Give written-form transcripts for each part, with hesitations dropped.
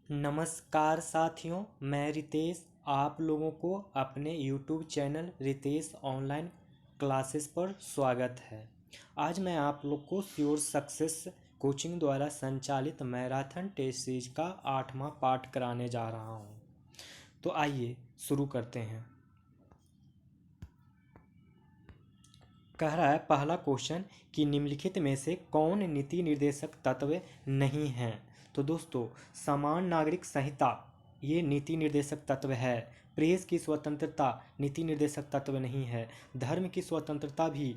नमस्कार साथियों, मैं रितेश आप लोगों को अपने YouTube channel Ritesh online classes पर स्वागत है। आज मैं आप लोग को श्योर सक्सेस कोचिंग द्वारा संचालित मैराथन टेस्ट सीरीज का 8वां पाठ कराने जा रहा हूं। तो आइए शुरू करते हैं। कह रहा है पहला क्वेश्चन कि निम्नलिखित में से कौन नीति निर्देशक तत्व नहीं है। तो दोस्तों, समान नागरिक संहिता ये नीति निर्देशक तत्व है। प्रेस की स्वतंत्रता नीति निर्देशक तत्व नहीं है। धर्म की स्वतंत्रता भी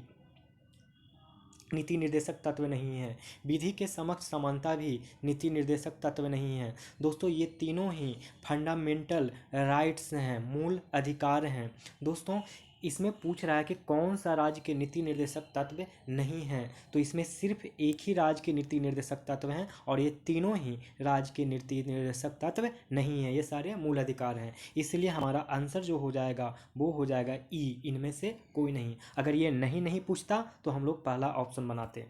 नीति निर्देशक तत्व नहीं है। विधि के समक्ष समानता भी नीति निर्देशक तत्व नहीं है। दोस्तों, ये तीनों ही फंडामेंटल राइट्स हैं, मूल अधिकार हैं। दोस्तों, इसमें पूछ रहा है कि कौन सा राज्य के नीति निर्देशक तत्व नहीं है। तो इसमें सिर्फ एक ही राज्य के नीति निर्देशक तत्व हैं और ये तीनों ही राज्य के नीति निर्देशक तत्व नहीं है। ये सारे मूल अधिकार हैं। इसलिए हमारा आंसर जो हो जाएगा वो हो जाएगा ई, इनमें से कोई नहीं। अगर ये नहीं पूछता तो हम लोग पहला ऑप्शन बनाते।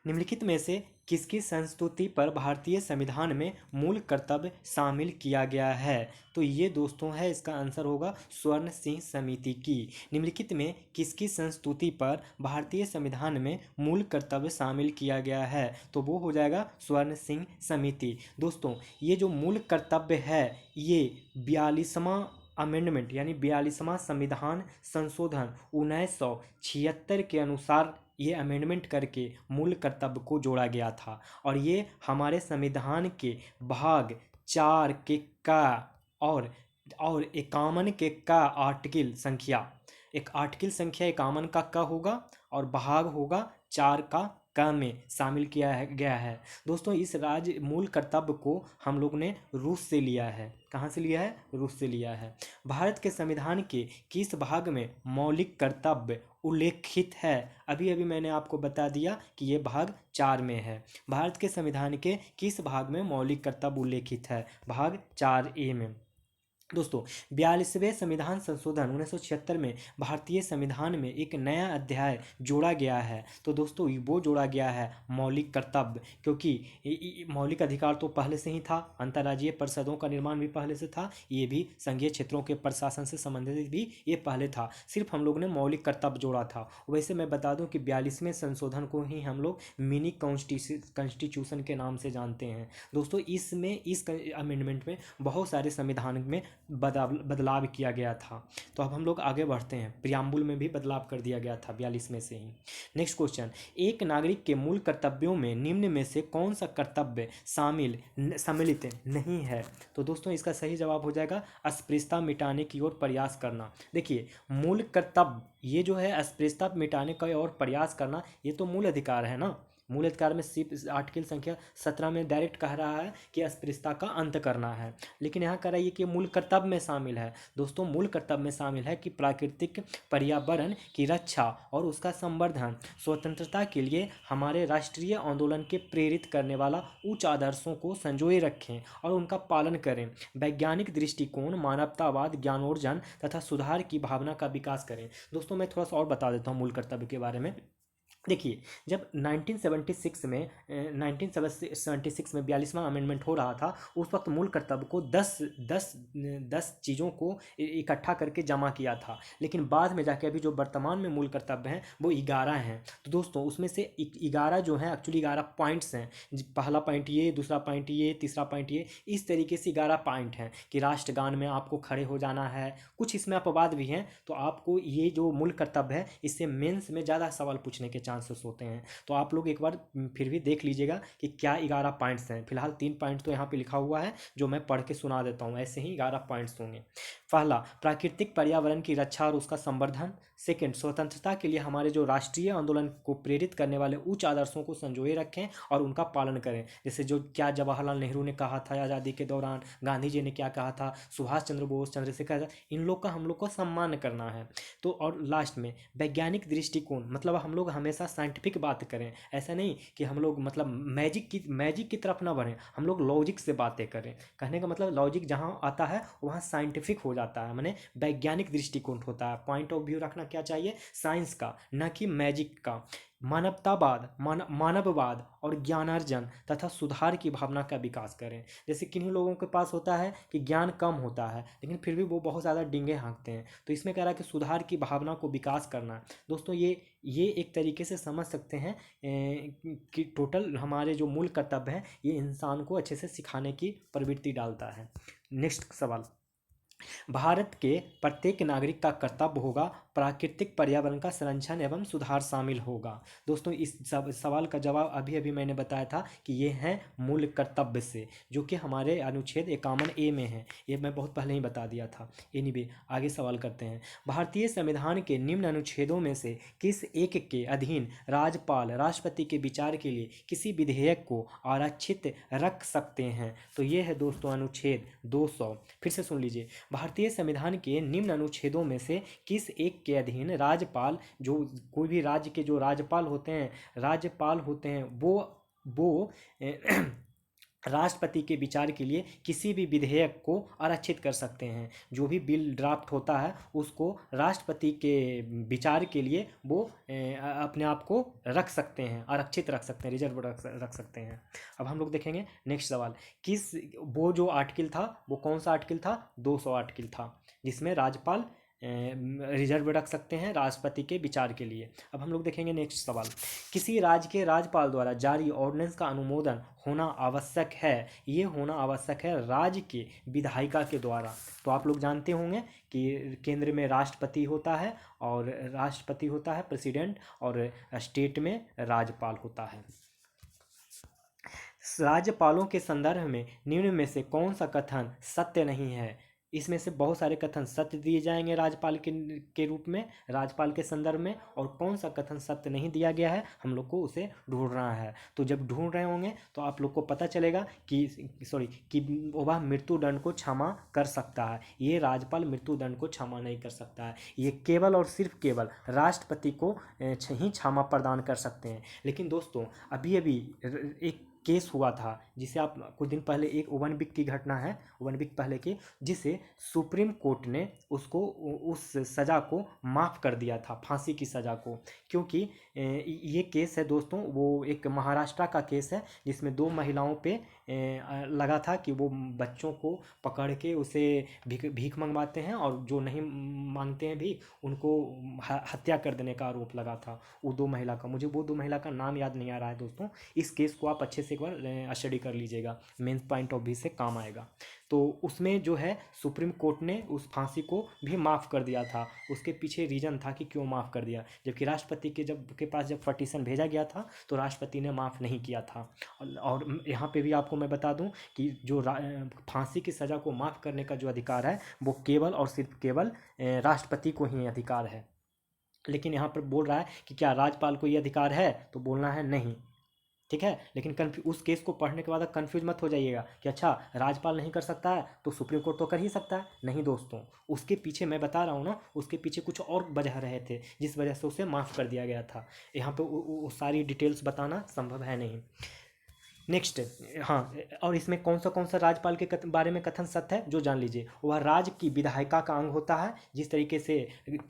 निम्नलिखित में से किसकी संस्तुति पर भारतीय संविधान में मूल कर्तव्य शामिल किया गया है। तो ये दोस्तों है, इसका आंसर होगा स्वर्ण सिंह समिति की। निम्नलिखित में किसकी संस्तुति पर भारतीय संविधान में मूल कर्तव्य शामिल किया गया है। तो वो हो जाएगा स्वर्ण सिंह समिति। दोस्तों, ये जो मूल कर्तव्य है ये 42वां अमेंडमेंट यानी 42वां संविधान संशोधन 1976 के अनुसार ये अमेंडमेंट करके मूल कर्तव्य को जोड़ा गया था। और ये हमारे संविधान के भाग 4 के का और 51 के का आर्टिकल संख्या 51 का होगा और भाग होगा 4 का में शामिल किया गया है। दोस्तों, इस राज्य मूल कर्तव्य को हम लोग ने रूस से लिया है। कहाँ से लिया है? रूस से लिया है। भारत के संविधान के किस भाग में मौलिक कर्तव्य उल्लेखित है? अभी मैंने आपको बता दिया कि ये भाग 4 में है। भारत के संविधान के किस भाग में मौलिक कर्तव्य उल्लेखित है? भाग 4A में। दोस्तों, 42वें संविधान संशोधन 1976 में भारतीय संविधान में एक नया अध्याय जोड़ा गया है। तो दोस्तों, वो जोड़ा गया है मौलिक कर्तव्य, क्योंकि मौलिक अधिकार तो पहले से ही था। अंतर्राज्यीय परिषदों का निर्माण भी पहले से था। ये भी संघीय क्षेत्रों के प्रशासन से संबंधित भी ये पहले था। सिर्फ हम लोग ने मौलिक कर्तव्य जोड़ा था। वैसे मैं बता दूं कि 42वें संशोधन को ही हम लोग मिनी कॉन्स्टिट्यूशन के नाम से जानते हैं। दोस्तों, इस अमेंडमेंट में बहुत सारे संविधान में बदलाव किया गया था। तो अब हम लोग आगे बढ़ते हैं। प्रियम्बुल में भी बदलाव कर दिया गया था 42 में से ही। नेक्स्ट क्वेश्चन, एक नागरिक के मूल कर्तव्यों में निम्न में से कौन सा कर्तव्य सम्मिलित नहीं है? तो दोस्तों, इसका सही जवाब हो जाएगा अस्पृश्यता मिटाने की ओर प्रयास करना। देखिए, मूल कर्तव्य ये जो है अस्पृश्यता मिटाने का और प्रयास करना, ये तो मूल अधिकार है ना। मूल अधिकार में सिर्फ आर्टिकल संख्या 17 में डायरेक्ट कह रहा है कि अस्पृश्यता का अंत करना है, लेकिन यहाँ कह रहा है कि मूल कर्तव्य में शामिल है। दोस्तों, मूल कर्तव्य में शामिल है कि प्राकृतिक पर्यावरण की रक्षा और उसका संवर्धन, स्वतंत्रता के लिए हमारे राष्ट्रीय आंदोलन के प्रेरित करने वाला उच्च आदर्शों को संजोए रखें और उनका पालन करें, वैज्ञानिक दृष्टिकोण, मानवतावाद, ज्ञानोर्जन तथा सुधार की भावना का विकास करें। दोस्तों, मैं थोड़ा सा और बता देता हूँ मूल कर्तव्य के बारे में। देखिए, जब 1976 में 42वां अमेंडमेंट हो रहा था, उस वक्त मूल कर्तव्य को 10 चीज़ों को इकट्ठा करके जमा किया था। लेकिन बाद में जाके अभी जो वर्तमान में मूल कर्तव्य हैं वो 11 हैं। तो दोस्तों, उसमें से 11 जो हैं एक्चुअली 11 पॉइंट्स हैं। पहला पॉइंट ये, दूसरा पॉइंट ये, तीसरा पॉइंट ये, इस तरीके से 11 पॉइंट हैं कि राष्ट्रगान में आपको खड़े हो जाना है। कुछ इसमें अपवाद भी हैं। तो आपको ये जो मूल कर्तव्य है इससे मेंस में ज़्यादा सवाल पूछने के चांसेस होते हैं। तो आप लोग एक बार फिर भी देख लीजिएगा कि क्या 11 पॉइंट्स हैं। फिलहाल 3 पॉइंट तो यहाँ पे लिखा हुआ है जो मैं पढ़ के सुना देता हूँ। ऐसे ही 11 पॉइंट्स होंगे। पहला, प्राकृतिक पर्यावरण की रक्षा और उसका संवर्धन। सेकंड, स्वतंत्रता के लिए हमारे जो राष्ट्रीय आंदोलन को प्रेरित करने वाले उच्च आदर्शों को संजोए रखें और उनका पालन करें। जैसे जो क्या जवाहरलाल नेहरू ने कहा था आज़ादी के दौरान, गांधी जी ने क्या कहा था, सुभाष चंद्र बोस, चंद्रशेखर, इन लोग का हम लोग को सम्मान करना है। तो और लास्ट में वैज्ञानिक दृष्टिकोण, मतलब हम लोग हमेशा साइंटिफिक बात करें। ऐसा नहीं कि हम लोग मतलब मैजिक की तरफ ना बढ़ें, हम लोग लॉजिक से बातें करें। कहने का मतलब लॉजिक जहाँ आता है वहाँ साइंटिफिक हो जाता है, माने वैज्ञानिक दृष्टिकोण होता है। पॉइंट ऑफ व्यू रखना क्या चाहिए? साइंस का, न कि मैजिक का। मानवतावाद मानववाद और ज्ञानार्जन तथा सुधार की भावना का विकास करें। जैसे किन्हीं लोगों के पास होता है कि ज्ञान कम होता है लेकिन फिर भी वो बहुत ज़्यादा डींगे हाँकते हैं, तो इसमें कह रहा है कि सुधार की भावना को विकास करना है। दोस्तों ये एक तरीके से समझ सकते हैं कि टोटल हमारे जो मूल कर्तव्य हैं ये इंसान को अच्छे से सिखाने की प्रवृत्ति डालता है। नेक्स्ट सवाल, भारत के प्रत्येक नागरिक का कर्तव्य होगा प्राकृतिक पर्यावरण का संरक्षण एवं सुधार शामिल होगा। दोस्तों इस सवाल का जवाब अभी अभी मैंने बताया था कि ये है मूल कर्तव्य से, जो कि हमारे अनुच्छेद 51A में है। ये मैं बहुत पहले ही बता दिया था। एनीवे आगे सवाल करते हैं, भारतीय संविधान के निम्न अनुच्छेदों में से किस एक के अधीन राज्यपाल राष्ट्रपति के विचार के लिए किसी विधेयक को आरक्षित रख सकते हैं? तो ये है दोस्तों अनुच्छेद 200। फिर से सुन लीजिए, भारतीय संविधान के निम्न अनुच्छेदों में से किस एक के अधीन राज्यपाल, जो कोई भी राज्य के जो राज्यपाल होते हैं वो राष्ट्रपति के विचार के लिए किसी भी विधेयक को आरक्षित कर सकते हैं। जो भी बिल ड्राफ्ट होता है उसको राष्ट्रपति के विचार के लिए वो अपने आप को रख सकते हैं, आरक्षित रख सकते हैं, रिजर्व रख सकते हैं। अब हम लोग देखेंगे नेक्स्ट सवाल, वो जो आर्टिकल था वो कौन सा आर्टिकल था? 200 आर्टिकल था, जिसमें राज्यपाल रिजर्व रख सकते हैं राष्ट्रपति के विचार के लिए। अब हम लोग देखेंगे नेक्स्ट सवाल, किसी राज्य के राज्यपाल द्वारा जारी ऑर्डिनेंस का अनुमोदन होना आवश्यक है। ये होना आवश्यक है राज्य के विधायिका के द्वारा। तो आप लोग जानते होंगे कि केंद्र में राष्ट्रपति होता है प्रेसिडेंट, और स्टेट में राज्यपाल होता है। राज्यपालों के संदर्भ में निम्न में से कौन सा कथन सत्य नहीं है? इसमें से बहुत सारे कथन सत्य दिए जाएंगे राज्यपाल के रूप में, राज्यपाल के संदर्भ में, और कौन सा कथन सत्य नहीं दिया गया है हम लोग को उसे ढूंढना है। तो जब ढूंढ रहे होंगे तो आप लोग को पता चलेगा कि वह मृत्युदंड को क्षमा कर सकता है। ये राज्यपाल मृत्युदंड को क्षमा नहीं कर सकता है, ये केवल और सिर्फ केवल राष्ट्रपति को ही क्षमा प्रदान कर सकते हैं। लेकिन दोस्तों अभी एक केस हुआ था जिसे आप कुछ दिन पहले, एक ओवन वीक की घटना है, ओवन वीक पहले की, जिसे सुप्रीम कोर्ट ने उसको उस सज़ा को माफ़ कर दिया था, फांसी की सज़ा को। क्योंकि ये केस है दोस्तों, वो एक महाराष्ट्र का केस है जिसमें 2 महिलाओं पे लगा था कि वो बच्चों को पकड़ के उसे भीख मंगवाते हैं और जो नहीं मांगते हैं भी उनको हत्या कर देने का आरोप लगा था वो 2 महिला का। मुझे वो 2 महिला का नाम याद नहीं आ रहा है दोस्तों। इस केस को आप अच्छे से एक बार स्टडी कर लीजिएगा, मेंस पॉइंट ऑफ व्यू से काम आएगा। तो उसमें जो है सुप्रीम कोर्ट ने उस फांसी को भी माफ़ कर दिया था। उसके पीछे रीज़न था कि क्यों माफ़ कर दिया, जबकि राष्ट्रपति के पास जब पटिशन भेजा गया था तो राष्ट्रपति ने माफ़ नहीं किया था। और यहाँ पे भी आपको मैं बता दूं कि जो फांसी की सज़ा को माफ़ करने का जो अधिकार है वो केवल और सिर्फ केवल राष्ट्रपति को ही अधिकार है। लेकिन यहाँ पर बोल रहा है कि क्या राज्यपाल को ये अधिकार है, तो बोलना है नहीं। ठीक है, लेकिन उस केस को पढ़ने के बाद कंफ्यूज मत हो जाइएगा कि अच्छा राज्यपाल नहीं कर सकता है तो सुप्रीम कोर्ट तो कर ही सकता है। नहीं दोस्तों, उसके पीछे मैं बता रहा हूँ ना, उसके पीछे कुछ और वजह रहे थे जिस वजह से उसे माफ़ कर दिया गया था। यहाँ पे वो सारी डिटेल्स बताना संभव है नहीं। नेक्स्ट, हाँ, और इसमें कौन सा राज्यपाल के बारे में कथन सत्य है जो जान लीजिए। वह राज्य की विधायिका का अंग होता है। जिस तरीके से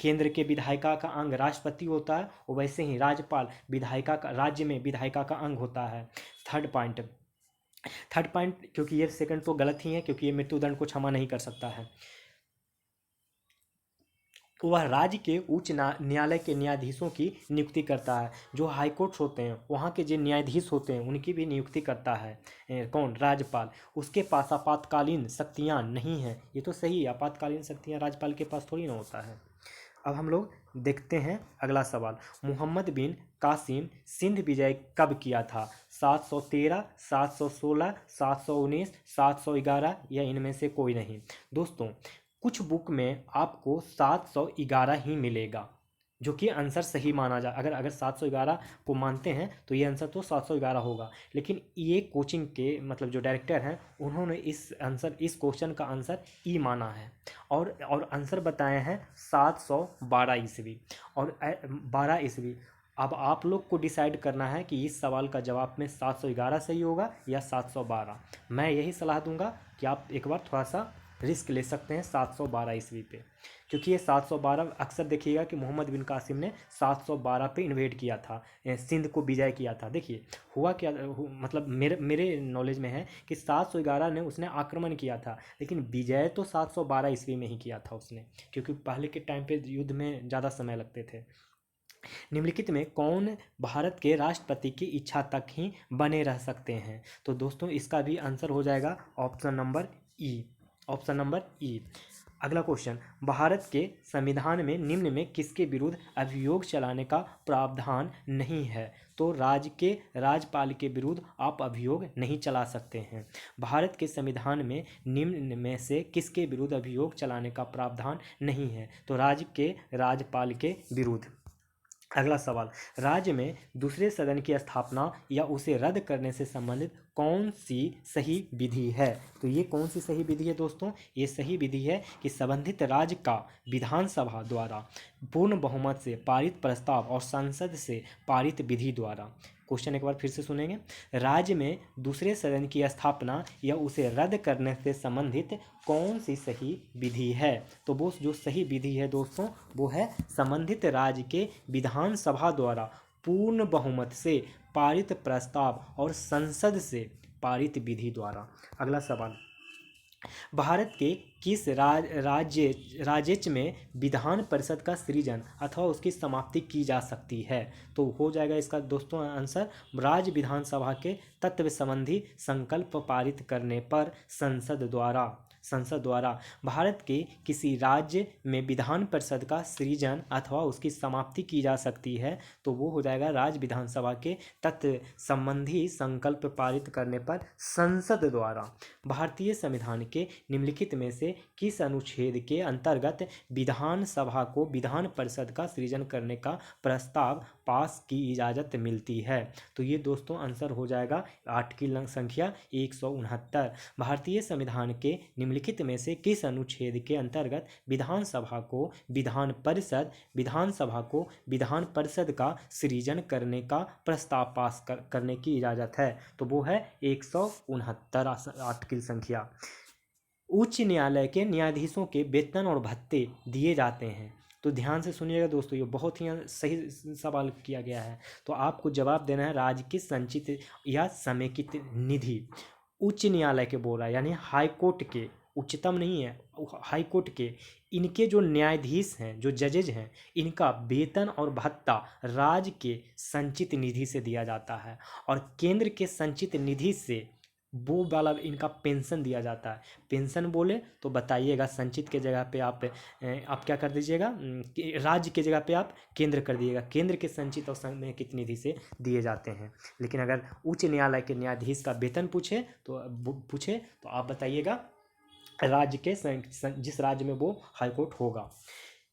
केंद्र के विधायिका का अंग राष्ट्रपति होता है, वैसे ही राज्यपाल विधायिका का, राज्य में विधायिका का अंग होता है। थर्ड पॉइंट, क्योंकि ये सेकंड तो गलत ही है, क्योंकि ये मृत्युदंड को क्षमा नहीं कर सकता है। वह राज्य के उच्च न्यायालय के न्यायाधीशों की नियुक्ति करता है। जो हाई कोर्ट्स होते हैं वहाँ के जो न्यायाधीश होते हैं उनकी भी नियुक्ति करता है कौन? राज्यपाल। उसके पास आपातकालीन शक्तियाँ नहीं हैं। ये तो सही है, आपातकालीन शक्तियाँ राज्यपाल के पास थोड़ी ना होता है। अब हम लोग देखते हैं अगला सवाल, मोहम्मद बिन कासिम सिंध विजय कब किया था? 713, 716, 719, 711 या इनमें से कोई नहीं? दोस्तों कुछ बुक में आपको 711 ही मिलेगा, जो कि आंसर सही माना जा, अगर 711 को मानते हैं तो ये आंसर तो 711 होगा। लेकिन ये कोचिंग के मतलब जो डायरेक्टर हैं उन्होंने इस क्वेश्चन का आंसर ई माना है और आंसर बताए हैं 712 ईस्वी और 12 ईस्वी। अब आप लोग को डिसाइड करना है कि इस सवाल का जवाब में 711 सही होगा या 712। मैं यही सलाह दूंगा कि आप एक बार थोड़ा सा रिस्क ले सकते हैं 712 ईस्वी पे, क्योंकि ये 712 अक्सर देखिएगा कि मोहम्मद बिन कासिम ने 712 पे इन्वेड किया था, सिंध को विजय किया था। देखिए हुआ क्या, मतलब मेरे नॉलेज में है कि 711 ने उसने आक्रमण किया था, लेकिन विजय तो 712 ईस्वी में ही किया था उसने, क्योंकि पहले के टाइम पे युद्ध में ज़्यादा समय लगते थे। निम्नलिखित में कौन भारत के राष्ट्रपति की इच्छा तक ही बने रह सकते हैं? तो दोस्तों इसका भी आंसर हो जाएगा ऑप्शन नंबर ई, ऑप्शन नंबर ई। अगला क्वेश्चन, भारत के संविधान में निम्न में किसके विरुद्ध अभियोग चलाने का प्रावधान नहीं है? तो राज्य के राज्यपाल के विरुद्ध आप अभियोग नहीं चला सकते हैं। भारत के संविधान में निम्न में से किसके विरुद्ध अभियोग चलाने का प्रावधान नहीं है? तो राज्य के राज्यपाल के विरुद्ध। अगला सवाल, राज्य में दूसरे सदन की स्थापना या उसे रद्द करने से संबंधित कौन सी सही विधि है? तो ये कौन सी सही विधि है दोस्तों? ये सही विधि है कि संबंधित राज्य का विधानसभा द्वारा पूर्ण बहुमत से पारित प्रस्ताव और संसद से पारित विधि द्वारा। क्वेश्चन एक बार फिर से सुनेंगे, राज्य में दूसरे सदन की स्थापना या उसे रद्द करने से संबंधित कौन सी सही विधि है? तो वो जो सही विधि है दोस्तों वो है संबंधित राज्य के विधानसभा द्वारा पूर्ण बहुमत से पारित प्रस्ताव और संसद से पारित विधि द्वारा। अगला सवाल, भारत के किस राज्य में विधान परिषद का सृजन अथवा उसकी समाप्ति की जा सकती है? तो हो जाएगा इसका दोस्तों आंसर, राज्य विधानसभा के तत्व संबंधी संकल्प पारित करने पर संसद द्वारा भारत के किसी राज्य में विधान परिषद का सृजन अथवा उसकी समाप्ति की जा सकती है, तो वो हो जाएगा राज्य विधानसभा के तत्व संबंधी संकल्प पारित करने पर संसद द्वारा। भारतीय संविधान के निम्नलिखित में से किस अनुच्छेद के अंतर्गत विधानसभा को विधान परिषद का सृजन करने का प्रस्ताव पास की इजाज़त मिलती है? तो ये दोस्तों आंसर हो जाएगा आर्टिकल संख्या 169। भारतीय संविधान के निम्नलिखित में से किस अनुच्छेद के अंतर्गत विधानसभा को विधान परिषद का सृजन करने का प्रस्ताव पास करने की इजाज़त है? तो वो है 169 आर्टिकल संख्या। उच्च न्यायालय के न्यायाधीशों के वेतन और भत्ते दिए जाते हैं? तो ध्यान से सुनिएगा दोस्तों, ये बहुत ही सही सवाल किया गया है। तो आपको जवाब देना है राज्य की संचित या समेकित निधि। उच्च न्यायालय के बोल रहा है, यानी हाई कोर्ट के, उच्चतम नहीं है, हाई कोर्ट के, इनके जो न्यायाधीश हैं, जो जजेज हैं, इनका वेतन और भत्ता राज्य के संचित निधि से दिया जाता है और केंद्र के संचित निधि से वो वाला इनका पेंशन दिया जाता है। पेंशन बोले तो बताइएगा, संचित के जगह पे आप क्या कर दीजिएगा, राज्य के जगह पे आप केंद्र कर दीजिएगा। केंद्र के संचित और समेकित निधि से दिए जाते हैं। लेकिन अगर उच्च न्यायालय के न्यायाधीश का वेतन पूछे तो आप बताइएगा राज्य के जिस राज्य में वो हाईकोर्ट होगा।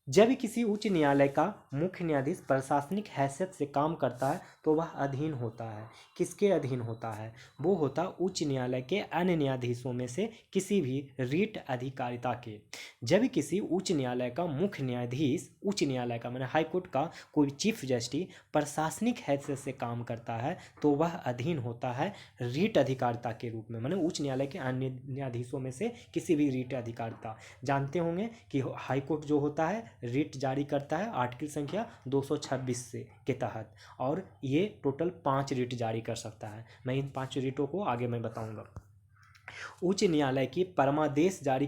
जब किसी उच्च न्यायालय का मुख्य न्यायाधीश प्रशासनिक हैसियत से काम करता है तो वह अधीन होता है, किसके अधीन होता है? वो होता उच्च न्यायालय के अन्य न्यायाधीशों में से किसी भी रीट अधिकारिता के। जब किसी उच्च न्यायालय का मुख्य न्यायाधीश, उच्च न्यायालय का माने हाईकोर्ट का कोई चीफ जस्टिस प्रशासनिक हैसियत से काम करता है तो वह अधीन होता है रीट अधिकारिता के रूप में, माने उच्च न्यायालय के अन्य न्यायाधीशों में से किसी भी रीट अधिकारिता। जानते होंगे कि हाईकोर्ट जो होता है रिट जारी करता है आर्टिकल संख्या 226 से के तहत, और ये टोटल 5 रिट जारी कर सकता है। मैं इन 5 रिटों को आगे मैं बताऊंगा। उच्च न्यायालय की परमादेश जारी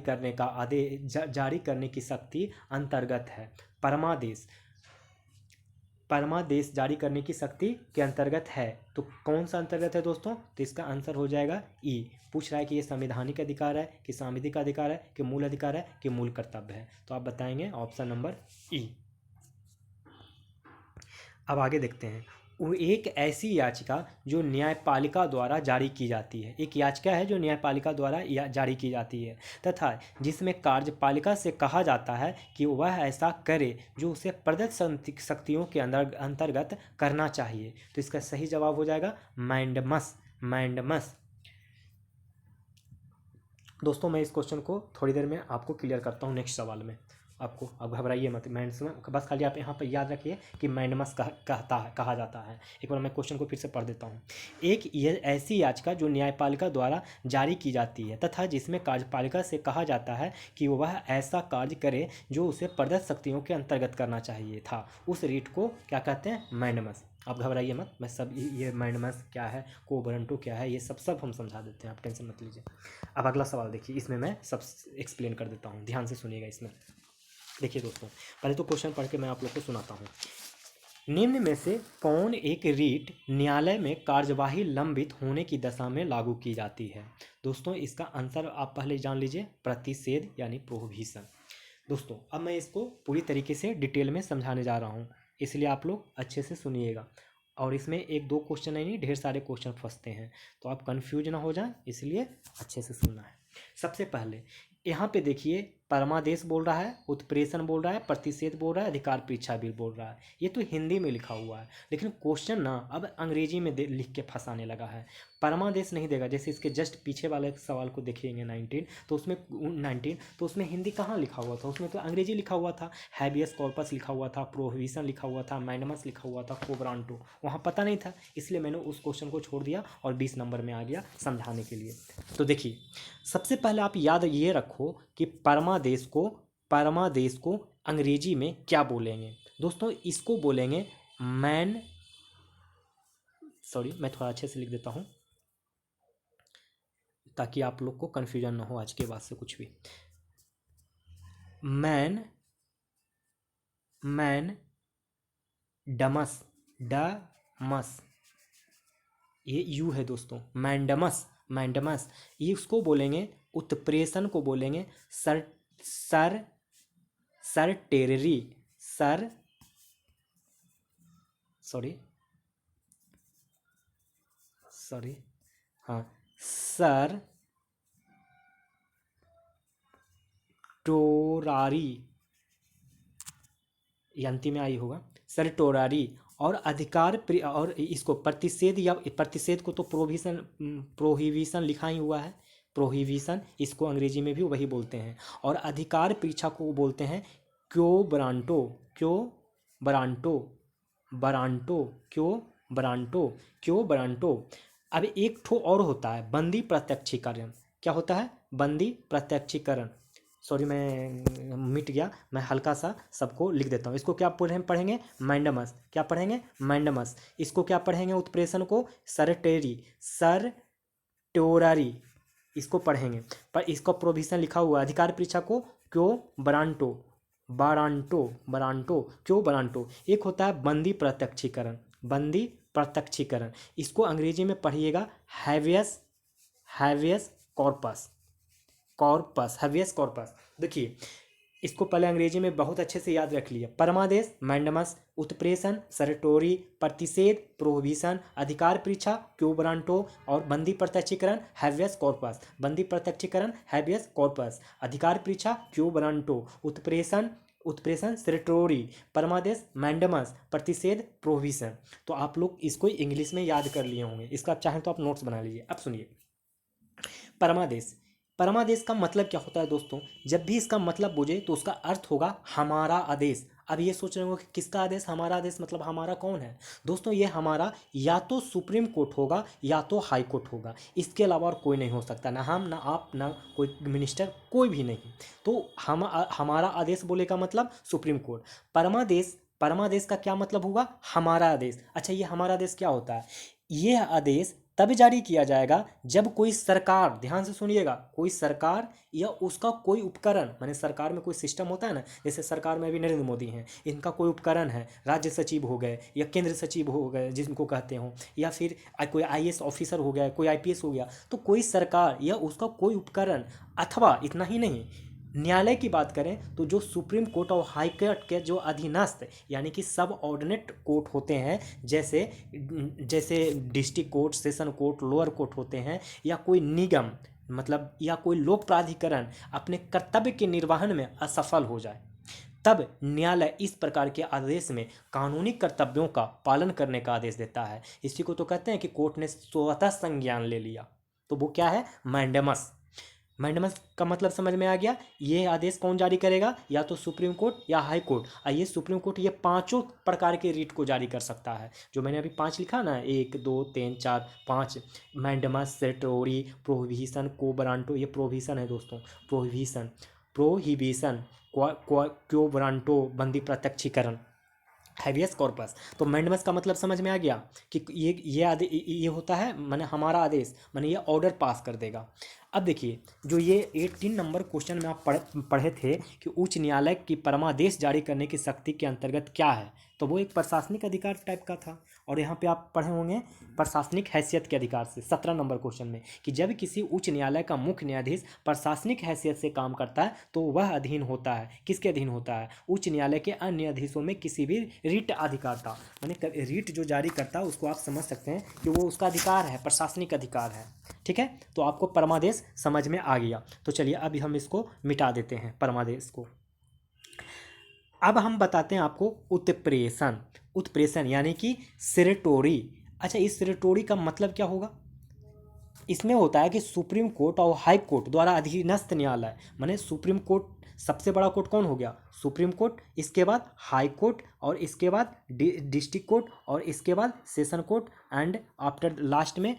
करने की शक्ति अंतर्गत है। परमादेश जारी करने की शक्ति के अंतर्गत है, तो कौन सा अंतर्गत है दोस्तों? तो इसका आंसर हो जाएगा ई। पूछ रहा है कि ये संवैधानिक अधिकार है कि सांविधिक अधिकार है कि मूल अधिकार है कि मूल कर्तव्य है, तो आप बताएंगे ऑप्शन नंबर ई। अब आगे देखते हैं, वो एक ऐसी याचिका जो न्यायपालिका द्वारा जारी की जाती है, एक याचिका है जो न्यायपालिका द्वारा जारी की जाती है तथा जिसमें कार्यपालिका से कहा जाता है कि वह ऐसा करे जो उसे प्रदत्त शक्तियों के अंतर्गत करना चाहिए। तो इसका सही जवाब हो जाएगा मैंडमस। दोस्तों मैं इस क्वेश्चन को थोड़ी देर में आपको क्लियर करता हूँ नेक्स्ट सवाल में। आपको, अब घबराइए मत। मैंडमस बस खाली आप यहाँ पर याद रखिए कि मैंडमस कहा जाता है। एक बार मैं क्वेश्चन को फिर से पढ़ देता हूँ। एक ये ऐसी याचिका जो न्यायपालिका द्वारा जारी की जाती है तथा जिसमें कार्यपालिका से कहा जाता है कि वह ऐसा कार्य करे जो उसे प्रदत्त शक्तियों के अंतर्गत करना चाहिए था, उस रीट को क्या कहते हैं? मैंडमस। आप घबराइए मत, मैं सब ये मैंडमस क्या है, को वारंटो क्या है, ये सब हम समझा देते हैं, आप टेंशन मत लीजिए। अब अगला सवाल देखिए, इसमें मैं सब एक्सप्लेन कर देता हूँ, ध्यान से सुनिएगा। इसमें देखिए दोस्तों, पहले तो क्वेश्चन पढ़ के मैं आप लोग को सुनाता हूँ। निम्न में से कौन एक रीट न्यायालय में कार्यवाही लंबित होने की दशा में लागू की जाती है? दोस्तों इसका आंसर आप पहले जान लीजिए, प्रतिषेध यानी प्रोहिबिशन। दोस्तों अब मैं इसको पूरी तरीके से डिटेल में समझाने जा रहा हूँ, इसलिए आप लोग अच्छे से सुनिएगा। और इसमें एक दो क्वेश्चन नहीं, ढेर सारे क्वेश्चन फंसते हैं, तो आप कंफ्यूज ना हो जाए, इसलिए अच्छे से सुनना है। सबसे पहले यहाँ पे देखिए, परमादेश बोल रहा है, उत्प्रेषण बोल रहा है, प्रतिषेध बोल रहा है, अधिकार परीक्षा भी बोल रहा है। ये तो हिंदी में लिखा हुआ है, लेकिन क्वेश्चन ना अब अंग्रेजी में लिख के फंसाने लगा है। परमादेश नहीं देगा, जैसे इसके जस्ट पीछे वाले सवाल को देखेंगे 19, तो उसमें हिंदी कहाँ लिखा हुआ था? उसमें तो अंग्रेजी लिखा हुआ था। हैबियस कॉर्पस लिखा हुआ था, प्रोहिबिशन लिखा हुआ था, मैंडमस लिखा हुआ था, को वारंटो वहाँ पता नहीं था, इसलिए मैंने उस क्वेश्चन को छोड़ दिया और 20 नंबर में आ गया समझाने के लिए। तो देखिए, सबसे पहले आप याद ये रखो कि परमादेश को अंग्रेजी में क्या बोलेंगे? दोस्तों इसको बोलेंगे मैं थोड़ा अच्छे से लिख देता हूँ ताकि आप लोग को कन्फ्यूजन ना हो आज के बाद से कुछ भी। डमस, ये यू है दोस्तों, मैंडमस। ये उसको बोलेंगे, उत्प्रेषण को बोलेंगे सरटेररी टोरारी, अंतिम में आई होगा, सरटोरारी। और और इसको प्रतिषेध को तो प्रोहिबिशन लिखा ही हुआ है, प्रोहिबिशन, इसको अंग्रेजी में भी वही बोलते हैं। और अधिकार परीक्षा को बोलते हैं क्यों बरांटो। अब एक ठो और होता है बंदी प्रत्यक्षीकरण। क्या होता है? बंदी प्रत्यक्षीकरण। सॉरी, मैं मिट गया, मैं हल्का सा सबको लिख देता हूँ। इसको क्या पढ़ेंगे? मैंडमस। क्या पढ़ेंगे? मैंडमस। इसको क्या पढ़ेंगे? उत्प्रेषण को सरटोरारी इसको पढ़ेंगे। पर इसका प्रोविजन लिखा हुआ है। अधिकार परीक्षा को क्यों बरांटो क्यों बरांटो। एक होता है बंदी प्रत्यक्षीकरण, इसको अंग्रेजी में पढ़िएगा हैवियस कॉर्पस। देखिए, इसको पहले अंग्रेजी में बहुत अच्छे से याद रख लिया। परमादेश मैंडमस, उत्प्रेषण सरटोरी, प्रतिषेध प्रोहिबिशन, अधिकार परीक्षा क्यों बरांटो और बंदी प्रत्यक्षीकरण हैवियस कॉर्पस। बंदी प्रत्यक्षीकरण हैवियस कॉर्पस, अधिकार परीक्षा क्यों बरांटो, उत्प्रेषण सरटोरी, परमादेश मैंडमस, प्रतिषेध प्रोहिबिशन। तो आप लोग इसको इंग्लिश में याद कर लिए होंगे, इसका चाहें तो आप नोट्स बना लीजिए। अब सुनिए, परमादेश का मतलब क्या होता है दोस्तों? जब भी इसका मतलब बुझे तो उसका अर्थ होगा हमारा आदेश। अब ये सोच रहे हो कि किसका आदेश? हमारा आदेश मतलब हमारा कौन है? दोस्तों ये हमारा या तो सुप्रीम कोर्ट होगा या तो हाई कोर्ट होगा, इसके अलावा और कोई नहीं हो सकता। ना हम, ना आप, ना कोई मिनिस्टर, कोई भी नहीं। तो हमारा आदेश बोले का मतलब सुप्रीम कोर्ट। परमादेश का क्या मतलब होगा? हमारा आदेश। अच्छा, ये हमारा आदेश क्या होता है? यह आदेश तब जारी किया जाएगा जब कोई सरकार, ध्यान से सुनिएगा, कोई सरकार या उसका कोई उपकरण, माने सरकार में कोई सिस्टम होता है ना, जैसे सरकार में अभी नरेंद्र मोदी हैं, इनका कोई उपकरण है, राज्य सचिव हो गए या केंद्र सचिव हो गए जिनको कहते हो, या फिर कोई आईएएस ऑफिसर हो गया, कोई आईपीएस हो गया, तो कोई सरकार या उसका कोई उपकरण, अथवा इतना ही नहीं, न्यायालय की बात करें तो जो सुप्रीम कोर्ट और हाई कोर्ट के जो अधीनस्थ यानी कि सब ऑर्डिनेट कोर्ट होते हैं, जैसे district court, session court, lower court होते हैं, या कोई निगम मतलब या कोई लोक प्राधिकरण अपने कर्तव्य के निर्वहन में असफल हो जाए, तब न्यायालय इस प्रकार के आदेश में कानूनी कर्तव्यों का पालन करने का आदेश देता है। इसी को तो कहते हैं कि कोर्ट ने स्वतः संज्ञान ले लिया, तो वो क्या है? मैंडमस। मैंडेमस का मतलब समझ में आ गया। ये आदेश कौन जारी करेगा, या तो सुप्रीम कोर्ट या हाई कोर्ट। और ये सुप्रीम कोर्ट ये पांचों प्रकार के रीट को जारी कर सकता है, जो मैंने अभी पांच लिखा ना, 1 2 3 4 5। मैंडेमस, सेटोरी, प्रोहिबिशन, कोबरांटो, ये प्रोहिबिशन है दोस्तों, प्रोहिबिशन, प्रोहिबिशन, क्योबरांटो, बंदी प्रत्यक्षीकरण, हैबियस कॉर्पस। तो मैंडेमस का मतलब समझ में आ गया कि ये होता है माने हमारा आदेश, माने ये ऑर्डर पास कर देगा। अब देखिए, जो ये 18 नंबर क्वेश्चन में आप पढ़े थे कि उच्च न्यायालय की परमादेश जारी करने की शक्ति के अंतर्गत क्या है, तो वो एक प्रशासनिक अधिकार टाइप का था। और यहाँ पे आप पढ़े होंगे प्रशासनिक हैसियत के अधिकार से 17 नंबर क्वेश्चन में, कि जब किसी उच्च न्यायालय का मुख्य न्यायाधीश प्रशासनिक हैसियत से काम करता है तो वह अधीन होता है, किसके अधीन होता है, उच्च न्यायालय के अन्य न्यायाधीशों में किसी भी रीट अधिकारता। माने रीट जो जारी करता है उसको आप समझ सकते हैं कि वो उसका अधिकार है, प्रशासनिक अधिकार है। ठीक है, तो आपको परमादेश समझ में आ गया। तो चलिए अभी हम इसको मिटा देते हैं परमादेश को। अब हम बताते हैं आपको उत्प्रेषण। उत्प्रेषण यानी कि सिरेटोरी। अच्छा, इस सिरेटोरी का मतलब क्या होगा? इसमें होता है कि सुप्रीम कोर्ट और हाई कोर्ट द्वारा अधीनस्थ न्यायालय, माने सुप्रीम कोर्ट सबसे बड़ा कोर्ट कौन हो गया, सुप्रीम कोर्ट, इसके बाद हाई कोर्ट, और इसके बाद डिस्ट्रिक्ट कोर्ट, और इसके बाद session court, and after last में,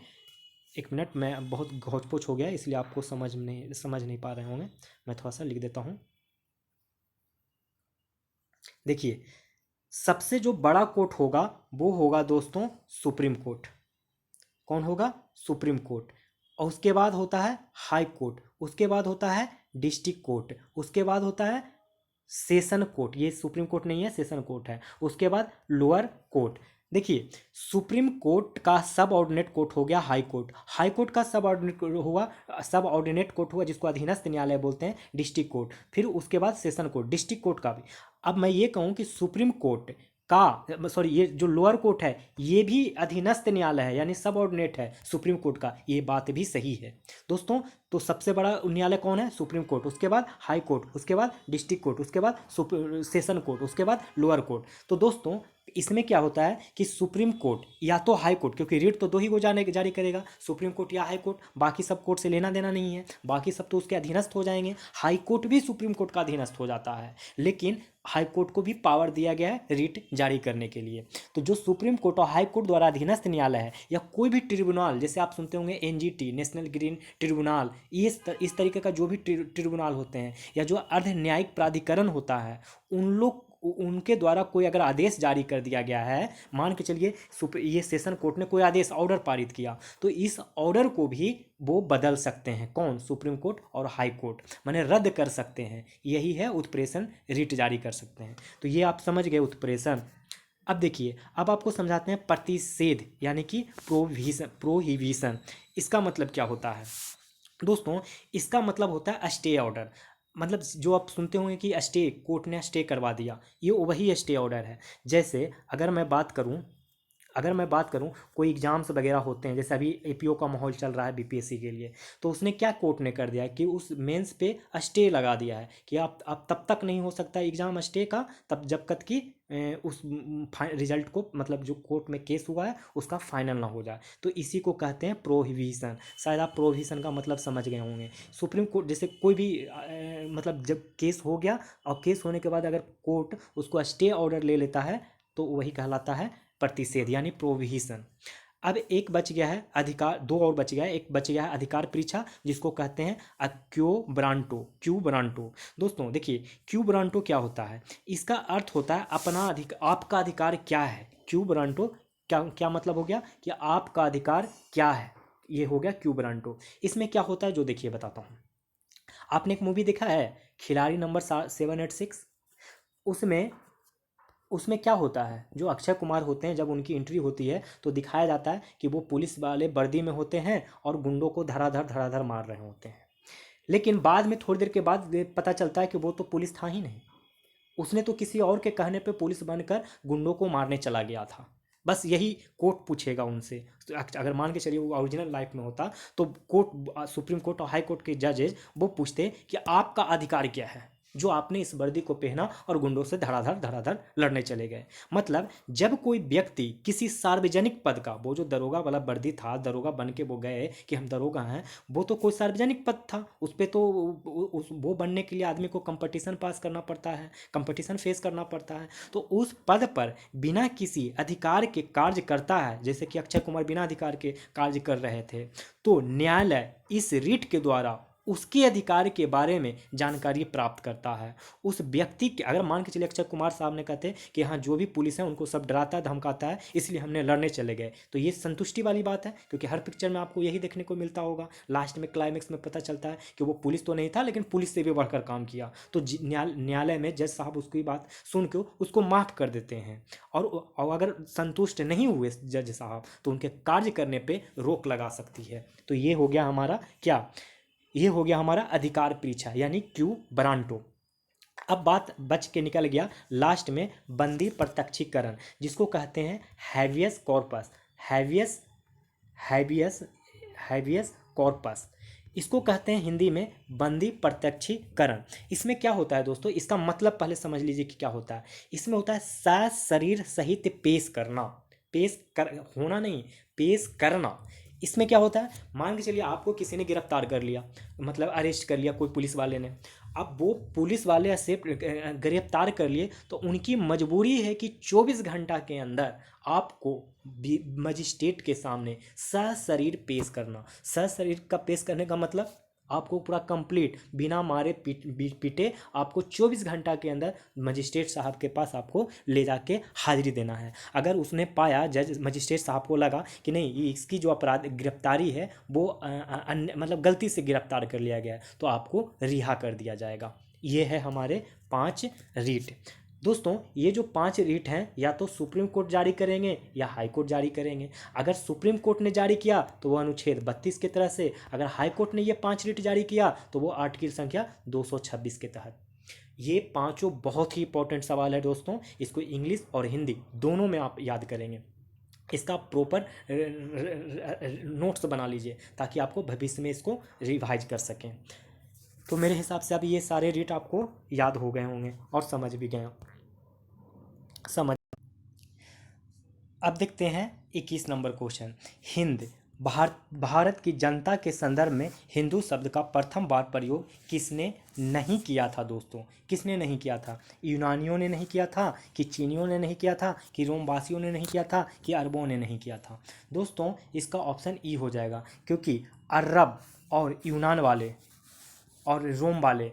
एक मिनट, मैं बहुत घोच पोच हो गया इसलिए आपको समझ नहीं पा रहे होंगे, मैं थोड़ा सा लिख देता हूँ। देखिए, सबसे जो बड़ा कोर्ट होगा वो होगा दोस्तों सुप्रीम कोर्ट। कौन होगा? Supreme court. और उसके बाद होता है हाई कोर्ट, उसके बाद होता है डिस्ट्रिक्ट कोर्ट, उसके बाद होता है सेशन कोर्ट, ये सुप्रीम कोर्ट नहीं है, सेशन कोर्ट है, उसके बाद लोअर कोर्ट। देखिए, सुप्रीम कोर्ट का सब ऑर्डिनेट कोर्ट हो गया हाई कोर्ट, हाई कोर्ट का सब ऑर्डिनेट कोर्ट हुआ जिसको अधीनस्थ न्यायालय बोलते हैं डिस्ट्रिक्ट कोर्ट, फिर उसके बाद सेशन कोर्ट, डिस्ट्रिक्ट कोर्ट का भी। अब मैं ये कहूँ कि सुप्रीम कोर्ट का, सॉरी, ये जो लोअर कोर्ट है ये भी अधीनस्थ न्यायालय है, यानी सब ऑर्डिनेट है सुप्रीम कोर्ट का, ये बात भी सही है दोस्तों। तो सबसे बड़ा न्यायालय कौन है? सुप्रीम कोर्ट, उसके बाद हाई कोर्ट, उसके बाद डिस्ट्रिक्ट कोर्ट, उसके बाद सेशन कोर्ट, उसके बाद लोअर कोर्ट। तो दोस्तों इसमें क्या होता है कि सुप्रीम कोर्ट या तो हाई कोर्ट, क्योंकि रीट तो दो ही को जारी करेगा, सुप्रीम कोर्ट या हाई कोर्ट, बाकी सब कोर्ट से लेना देना नहीं है, बाकी सब तो उसके अधीनस्थ हो जाएंगे। हाई कोर्ट भी सुप्रीम कोर्ट का अधीनस्थ हो जाता है, लेकिन हाई कोर्ट को भी पावर दिया गया है रीट जारी करने के लिए। तो जो सुप्रीम कोर्ट और हाई कोर्ट द्वारा अधीनस्थ न्यायालय है, या कोई भी ट्रिब्यूनल, जैसे आप सुनते होंगे एनजीटी, नेशनल ग्रीन ट्रिब्यूनल, इस तरीके का जो भी ट्रिब्यूनल होते हैं, या जो अर्ध न्यायिक प्राधिकरण होता है, उनके द्वारा कोई अगर आदेश जारी कर दिया गया है, मान के चलिए ये सेशन कोर्ट ने कोई आदेश, ऑर्डर पारित किया, तो इस ऑर्डर को भी वो बदल सकते हैं। कौन? सुप्रीम कोर्ट और हाई कोर्ट, माने रद्द कर सकते हैं। यही है उत्प्रेषण, रीट जारी कर सकते हैं। तो ये आप समझ गए उत्प्रेषण। अब देखिए, अब आपको समझाते हैं प्रतिषेध यानी कि प्रोहिबिशन। इसका मतलब क्या होता है दोस्तों? इसका मतलब होता है स्टे ऑर्डर। मतलब जो आप सुनते होंगे कि स्टे, कोर्ट ने स्टे करवा दिया, ये वही स्टे ऑर्डर है। जैसे अगर मैं बात करूं कोई एग्जाम्स वगैरह होते हैं, जैसे अभी एपीओ का माहौल चल रहा है बीपीएससी के लिए, तो उसने क्या कोर्ट ने कर दिया है कि उस मेंस पे स्टे लगा दिया है कि आप तब तक नहीं हो सकता एग्जाम स्टे का, तब जब तक कि उस रिजल्ट को, मतलब जो कोर्ट में केस हुआ है उसका फाइनल ना हो जाए। तो इसी को कहते हैं प्रोहिबिशन। शायद आप प्रोहिबिशन का मतलब समझ गए होंगे। सुप्रीम कोर्ट जैसे कोई भी मतलब जब केस हो गया और केस होने के बाद अगर कोर्ट उसको स्टे ऑर्डर ले लेता है तो वही कहलाता है प्रतिषेध यानी प्रोहिबिशन। अब एक बच गया है अधिकार, दो और बच गया है, एक बच गया है अधिकार परीक्षा, जिसको कहते हैं क्यू ब्रांटो। दोस्तों देखिए, क्यू ब्रांटो क्या होता है? इसका अर्थ होता है अपना अधिकार, आपका अधिकार क्या है। क्यू ब्रांटो क्या क्या मतलब हो गया कि आपका अधिकार क्या है, ये हो गया क्यू ब्रांटो। इसमें क्या होता है जो देखिए बताता हूँ। आपने एक मूवी देखा है खिलाड़ी नंबर 786? उसमें उसमें क्या होता है, जो अक्षय कुमार होते हैं जब उनकी एंट्री होती है तो दिखाया जाता है कि वो पुलिस वाले वर्दी में होते हैं और गुंडों को धड़ाधड़ मार रहे होते हैं। लेकिन बाद में थोड़ी देर के बाद पता चलता है कि वो तो पुलिस था ही नहीं, उसने तो किसी और के कहने पे पुलिस बनकर गुंडों को मारने चला गया था। बस यही कोर्ट पूछेगा उनसे। तो अगर मान के चलिए वो ओरिजिनल लाइफ में होता तो कोर्ट, सुप्रीम कोर्ट और हाई कोर्ट के जजेज वो पूछते कि आपका अधिकार क्या है, जो आपने इस वर्दी को पहना और गुंडों से धड़ाधड़ धड़ाधड़ लड़ने चले गए। मतलब जब कोई व्यक्ति किसी सार्वजनिक पद का, वो जो दरोगा वाला वर्दी था, दरोगा बन के वो गए कि हम दरोगा हैं, वो तो कोई सार्वजनिक पद था, उस पर तो वो बनने के लिए आदमी को कंपटीशन पास करना पड़ता है, कंपटीशन फेस करना पड़ता है। तो उस पद पर बिना किसी अधिकार के कार्य करता है, जैसे कि अक्षय कुमार बिना अधिकार के कार्य कर रहे थे, तो न्यायालय इस रिट के द्वारा उसके अधिकार के बारे में जानकारी प्राप्त करता है। उस व्यक्ति के, अगर मान के चलिए अक्षय कुमार साहब ने कहते कि हाँ जो भी पुलिस है उनको सब डराता धमकाता है इसलिए हमने लड़ने चले गए, तो ये संतुष्टि वाली बात है, क्योंकि हर पिक्चर में आपको यही देखने को मिलता होगा। लास्ट में क्लाइमेक्स में पता चलता है कि वो पुलिस तो नहीं था लेकिन पुलिस से भी बढ़कर काम किया, तो न्यायालय में जज साहब उसकी बात सुन के उसको माफ़ कर देते हैं। और अगर संतुष्ट नहीं हुए जज साहब तो उनके कार्य करने पर रोक लगा सकती है। तो ये हो गया हमारा क्या, ये हो गया हमारा अधिकार परीक्षा यानी क्यू ब्रांटो। अब बात बच के निकल गया लास्ट में बंदी प्रत्यक्षीकरण, जिसको कहते हैं habeas corpus. Habeas habeas habeas corpus, इसको कहते हैं हिंदी में बंदी प्रत्यक्षीकरण। इसमें क्या होता है दोस्तों, इसका मतलब पहले समझ लीजिए कि क्या होता है। इसमें होता है सशरीर सहित पेश करना, पेश कर होना नहीं, पेश करना। इसमें क्या होता है, मान के चलिए आपको किसी ने गिरफ्तार कर लिया, मतलब अरेस्ट कर लिया कोई पुलिस वाले ने। अब वो पुलिस वाले से गिरफ्तार कर लिए तो उनकी मजबूरी है कि 24 घंटा के अंदर आपको मजिस्ट्रेट के सामने सशरीर पेश करना। सशरीर का पेश करने का मतलब आपको पूरा कंप्लीट बिना मारे पीटे आपको 24 घंटा के अंदर मजिस्ट्रेट साहब के पास आपको ले जाके हाजिरी देना है। अगर उसने पाया, जज मजिस्ट्रेट साहब को लगा कि नहीं ये इसकी जो अपराध गिरफ्तारी है वो मतलब गलती से गिरफ्तार कर लिया गया है, तो आपको रिहा कर दिया जाएगा। ये है हमारे 5 रीट। दोस्तों ये जो 5 रीट हैं या तो सुप्रीम कोर्ट जारी करेंगे या हाई कोर्ट जारी करेंगे। अगर सुप्रीम कोर्ट ने जारी किया तो वो अनुच्छेद 32 के तरह से, अगर हाई कोर्ट ने ये 5 रीट जारी किया तो वो आर्टिकल संख्या 226 के तहत। ये पांचों बहुत ही इंपॉर्टेंट सवाल है दोस्तों, इसको इंग्लिश और हिंदी दोनों में आप याद करेंगे। इसका प्रॉपर नोट्स बना लीजिए ताकि आपको भविष्य में इसको रिवाइज कर सकें। तो मेरे हिसाब से अब ये सारे रीट आपको याद हो गए होंगे और समझ भी गए समझ। अब देखते हैं 21 नंबर क्वेश्चन। हिंद भारत की जनता के संदर्भ में हिंदू शब्द का प्रथम बार प्रयोग किसने नहीं किया था दोस्तों, किसने नहीं किया था? यूनानियों ने नहीं किया था, कि चीनियों ने नहीं किया था, कि रोमवासियों ने नहीं किया था, कि अरबों ने नहीं किया था? दोस्तों इसका ऑप्शन ई हो जाएगा, क्योंकि अरब और यूनान वाले और रोम वाले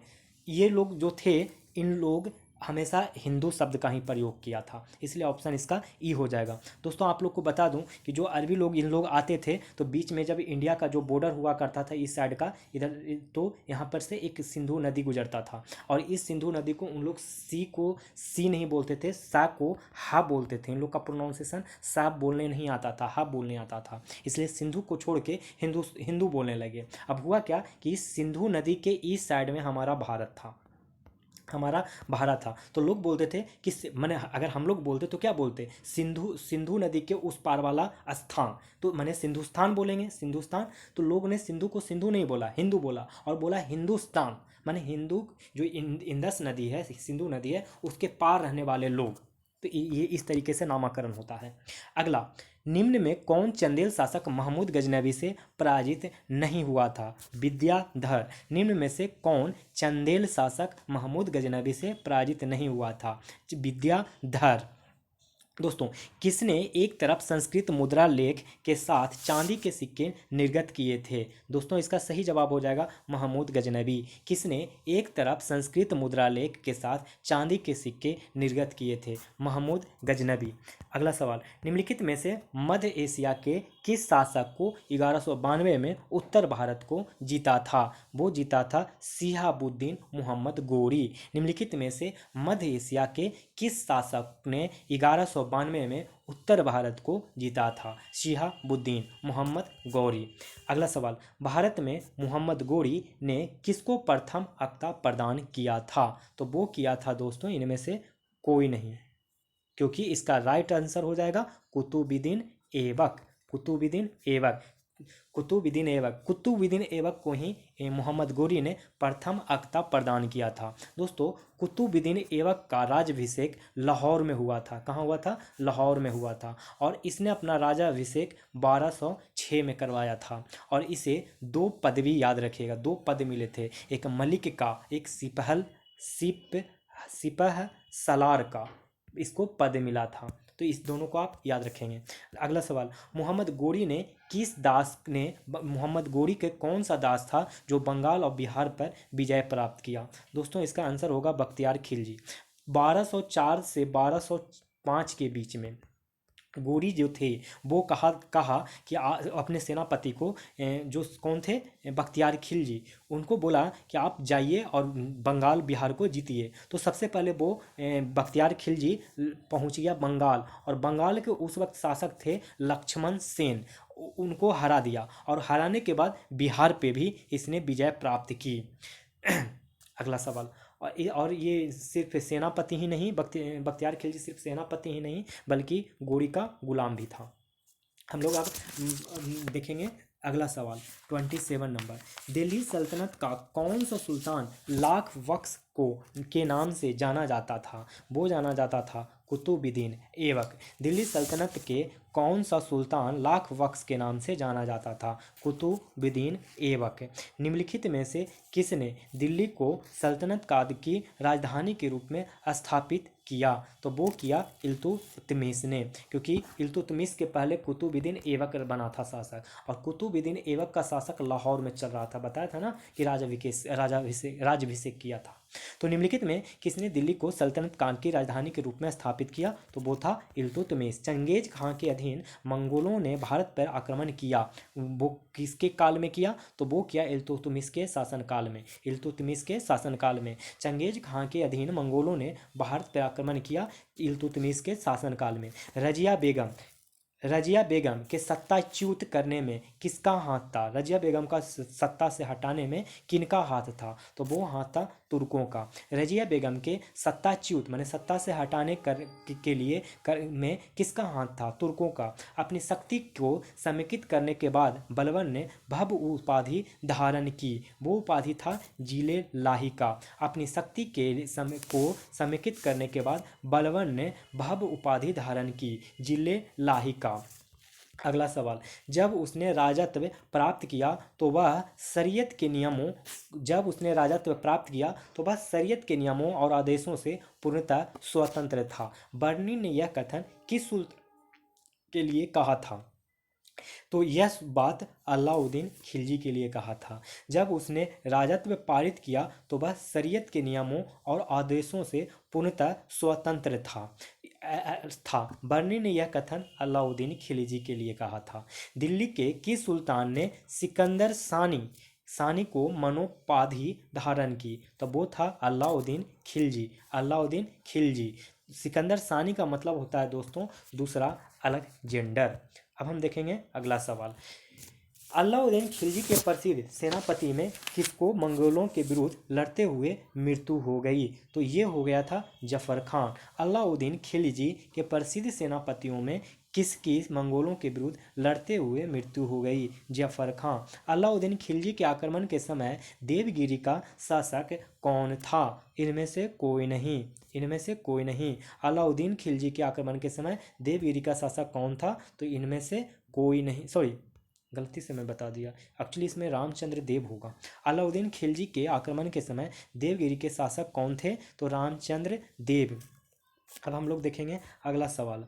ये लोग जो थे, इन लोग हमेशा हिंदू शब्द का ही प्रयोग किया था, इसलिए ऑप्शन इसका ई हो जाएगा। दोस्तों आप लोग को बता दूं कि जो अरबी लोग इन लोग आते थे तो बीच में जब इंडिया का जो बॉर्डर हुआ करता था इस साइड का, इधर तो यहाँ पर से एक सिंधु नदी गुजरता था, और इस सिंधु नदी को उन लोग सी को सी नहीं बोलते थे, सा को हा बोलते थे। इन लोग का प्रोनाउंसिएशन सा बोलने नहीं आता था, हा बोलने आता था, इसलिए सिंधु को छोड़ के हिंदू हिंदू बोलने लगे। अब हुआ क्या कि इस सिंधु नदी के इस साइड में हमारा भारत था, हमारा भारत था, तो लोग बोलते थे कि मैंने अगर हम लोग बोलते तो क्या बोलते, सिंधु नदी के उस पार वाला स्थान, तो मैंने सिंधुस्तान बोलेंगे, सिंधुस्तान। तो लोग ने सिंधु को सिंधु नहीं बोला, हिंदू बोला, और बोला हिंदुस्तान, माने हिंदू जो इंदस नदी है, सिंधु नदी है, उसके पार रहने वाले लोग। तो ये इस तरीके से नामकरण होता है। अगला, निम्न में कौन चंदेल शासक महमूद गजनवी से पराजित नहीं हुआ था? विद्याधर। निम्न में से कौन चंदेल शासक महमूद गजनवी से पराजित नहीं हुआ था? विद्याधर। दोस्तों किसने एक तरफ संस्कृत मुद्रा लेख के साथ चांदी के सिक्के निर्गत किए थे? दोस्तों इसका सही जवाब हो जाएगा महमूद गजनवी। किसने एक तरफ संस्कृत मुद्रा लेख के साथ चांदी के सिक्के निर्गत किए थे? महमूद गजनवी। अगला सवाल, निम्नलिखित में से मध्य एशिया के किस शासक को 1192 में उत्तर भारत को जीता था? वो जीता था शिहाबुद्दीन मोहम्मद गोरी। निम्नलिखित में से मध्य एशिया के किस शासक ने 1192 में उत्तर भारत को जीता था? शिहाबुद्दीन मोहम्मद गौरी। अगला सवाल, भारत में मोहम्मद गौरी ने किसको प्रथम अक्ता प्रदान किया था? तो वो किया था दोस्तों इनमें से कोई नहीं, क्योंकि इसका राइट आंसर हो जाएगा कुतुबुद्दीन ऐबक। कुतुबुद्दीन ऐबक कुतुबुद्दीन ऐबक को ही मोहम्मद गोरी ने प्रथम अख्ता प्रदान किया था। दोस्तों, कुतुबुद्दीन ऐबक का राज्याभिषेक लाहौर में हुआ था। कहाँ हुआ था? लाहौर में हुआ था। और इसने अपना राज्याभिषेक 1206 में करवाया था। और इसे दो पदवी याद रखिएगा, दो पद मिले थे, एक मलिक का, एक सिपह सलार का, इसको पद मिला था। तो इस दोनों को आप याद रखेंगे। अगला सवाल, मोहम्मद गोरी के कौन सा दास था जो बंगाल और बिहार पर विजय प्राप्त किया? दोस्तों, इसका आंसर होगा बख्तियार खिलजी। 1204 से 1205 के बीच में गोरी जो थे वो कहा कहा कि अपने सेनापति को, जो कौन थे, बख्तियार खिलजी, उनको बोला कि आप जाइए और बंगाल बिहार को जीतिए। तो सबसे पहले वो बख्तियार खिलजी पहुंच गया बंगाल, और बंगाल के उस वक्त शासक थे लक्ष्मण सेन, उनको हरा दिया, और हराने के बाद बिहार पे भी इसने विजय प्राप्त की। अगला सवाल, और ये सिर्फ सेनापति ही नहीं, बख्तियार खिलजी सिर्फ सेनापति ही नहीं बल्कि गोरी का गुलाम भी था। हम लोग अब देखेंगे अगला सवाल 27 नंबर, दिल्ली सल्तनत का कौन सा सुल्तान लाख बख्श को के नाम से जाना जाता था? वो जाना जाता था कुतुबुद्दीन ऐबक। दिल्ली सल्तनत के कौन सा सुल्तान लाख बख्श के नाम से जाना जाता था? कुतुबुद्दीन ऐबक। निम्नलिखित में से किसने दिल्ली को सल्तनत काल की राजधानी के रूप में स्थापित किया? तो वो किया इल्तुतमिश ने, क्योंकि इल्तुतमिश के पहले कुतुबुद्दीन ऐबक बना था शासक, और कुतुबुद्दीन ऐबक का शासक लाहौर में चल रहा था। बताया था ना कि राज्याभिषेक किया था। तो निम्नलिखित में किसने दिल्ली को सल्तनत काल की राजधानी के रूप में स्थापित किया? तो वो था इल्तुतमिश। चंगेज खां के अधीन मंगोलों ने भारत पर आक्रमण किया, वो किसके काल में किया? तो वो किया इल्तुतमिश के शासनकाल में। इल्तुतमिश के शासनकाल में चंगेज खां के अधीन मंगोलों ने भारत पर आक्रमण किया, इल्तुतमिश के शासनकाल में। रजिया बेगम के सत्ताच्युत करने में किसका हाथ था? रजिया बेगम का सत्ता से हटाने में किनका हाथ था? तो वो हाथ था तुर्कों का। रजिया बेगम के सत्ताच्युत माने सत्ता से हटाने के लिए में किसका हाथ था? तुर्कों का। अपनी शक्ति को समेकित करने के बाद बलबन ने भव्य उपाधि धारण की, वो उपाधि था जिले लाही का। अपनी शक्ति को समेकित करने के बाद बलबन ने भव्य उपाधि धारण की, जिले लाही का। अगला सवाल, जब उसने राजत्व प्राप्त किया तो वह शरीयत के नियमों और आदेशों से पूर्णतः स्वतंत्र था। बर्नी ने यह कथन किस सुल्तान के लिए कहा था? तो यह बात अलाउद्दीन खिलजी के लिए कहा था। जब उसने राजत्व पारित किया तो वह शरीयत के नियमों और आदेशों से पूर्णतः स्वतंत्र था। बर्नी ने यह कथन अलाउद्दीन खिलजी के लिए कहा था। दिल्ली के किस सुल्तान ने सिकंदर सानी को मनोपाधि धारण की? तो वो था अलाउद्दीन खिलजी। सिकंदर सानी का मतलब होता है दोस्तों दूसरा अलेक्जेंडर। अब हम देखेंगे अगला सवाल, अलाउद्दीन खिलजी के प्रसिद्ध सेनापति में किसको मंगोलों के विरुद्ध लड़ते हुए मृत्यु हो गई? तो ये हो गया था जफर खान। अलाउद्दीन खिलजी के प्रसिद्ध सेनापतियों में किसकी मंगोलों के विरुद्ध लड़ते हुए मृत्यु हो गई? जफर खान। अलाउद्दीन खिलजी के आक्रमण के समय देवगिरी का शासक कौन था? इनमें से कोई नहीं। अलाउद्दीन खिलजी के आक्रमण के समय देवगिरी का शासक कौन था? तो इनमें से कोई नहीं, सॉरी गलती से मैं बता दिया, एक्चुअली इसमें रामचंद्र देव होगा। अलाउद्दीन खिलजी के आक्रमण के समय देवगिरी के शासक कौन थे? तो रामचंद्र देव। अब हम लोग देखेंगे अगला सवाल,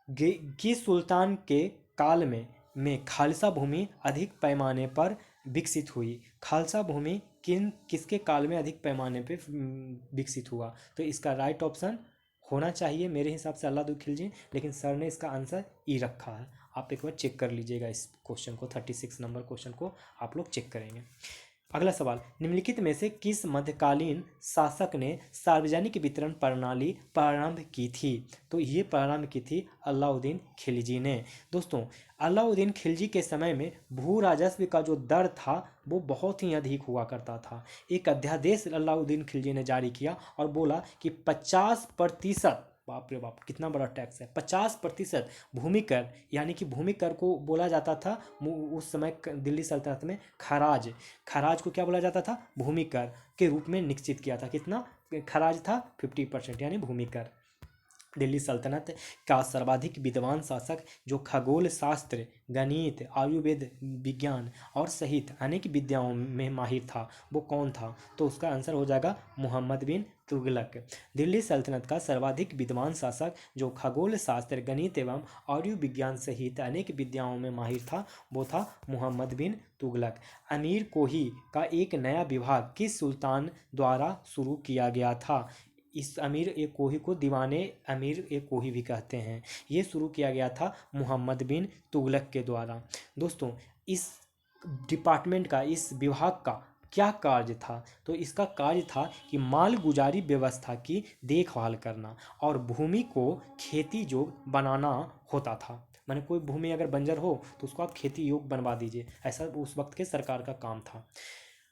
किस सुल्तान के काल में खालसा भूमि अधिक पैमाने पर विकसित हुई? खालसा भूमि किसके काल में अधिक पैमाने पर विकसित हुआ? तो इसका राइट ऑप्शन होना चाहिए मेरे हिसाब से अलाउद्दीन खिलजी, लेकिन सर ने इसका आंसर ई रखा है। आप एक बार चेक कर लीजिएगा इस क्वेश्चन को, 36 नंबर क्वेश्चन को आप लोग चेक करेंगे। अगला सवाल, निम्नलिखित में से किस मध्यकालीन शासक ने सार्वजनिक वितरण प्रणाली प्रारंभ की थी? तो ये प्रारंभ की थी अलाउद्दीन खिलजी ने। दोस्तों, अलाउद्दीन खिलजी के समय में भू राजस्व का जो दर था वो बहुत ही अधिक हुआ करता था। एक अध्यादेश अलाउद्दीन खिलजी ने जारी किया और बोला कि 50% बाप रे बाप, कितना बड़ा टैक्स है। 50% भूमि कर, यानी कि भूमि कर को बोला जाता था उस समय दिल्ली सल्तनत में खराज। खराज को क्या बोला जाता था? भूमि कर के रूप में निश्चित किया था। कितना खराज था? 50%, यानी भूमि कर। दिल्ली सल्तनत का सर्वाधिक विद्वान शासक जो खगोल शास्त्र, गणित, आयुर्वेद, विज्ञान और सहित अनेक विद्याओं में माहिर था, वो कौन था? तो उसका आंसर हो जाएगा मोहम्मद बिन तुगलक। दिल्ली सल्तनत का सर्वाधिक विद्वान शासक जो खगोल शास्त्र, गणित एवं आयुर्विज्ञान सहित अनेक विद्याओं में माहिर था, वो था मोहम्मद बिन तुगलक। अमीर कोही का एक नया विभाग किस सुल्तान द्वारा शुरू किया गया था? इस अमीर ए कोही को दीवाने अमीर ए कोही भी कहते हैं। ये शुरू किया गया था मोहम्मद बिन तुगलक के द्वारा। दोस्तों, इस डिपार्टमेंट का, इस विभाग का क्या कार्य था? तो इसका कार्य था कि माल गुजारी व्यवस्था की देखभाल करना और भूमि को खेती योग्य बनाना होता था। माने कोई भूमि अगर बंजर हो तो उसको आप खेती योग्य बनवा दीजिए, ऐसा उस वक्त के सरकार का काम था।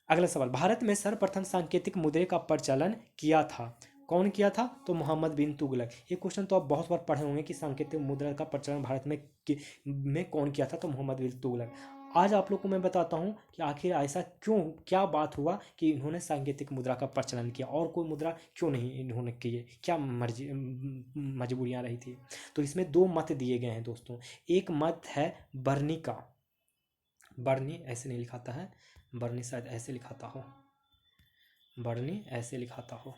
अगला सवाल, भारत में सर्वप्रथम सांकेतिक मुद्रे का प्रचलन किया था, कौन किया था? तो मोहम्मद बिन तुगलक। ये क्वेश्चन तो आप बहुत बार पढ़े होंगे कि सांकेतिक मुद्रा का प्रचलन भारत में कौन किया था? तो मोहम्मद बिन तुगलक। आज आप लोग को मैं बताता हूँ कि आखिर ऐसा क्यों, क्या बात हुआ कि इन्होंने सांकेतिक मुद्रा का प्रचलन किया और कोई मुद्रा क्यों नहीं इन्होंने किए, क्या मर्जी मजबूरियाँ रही थी। तो इसमें दो मत दिए गए हैं दोस्तों। एक मत है बर्नी का, बर्नी ऐसे नहीं लिखाता है, बर्नी शायद ऐसे लिखाता हो, बर्नी ऐसे लिखाता हो,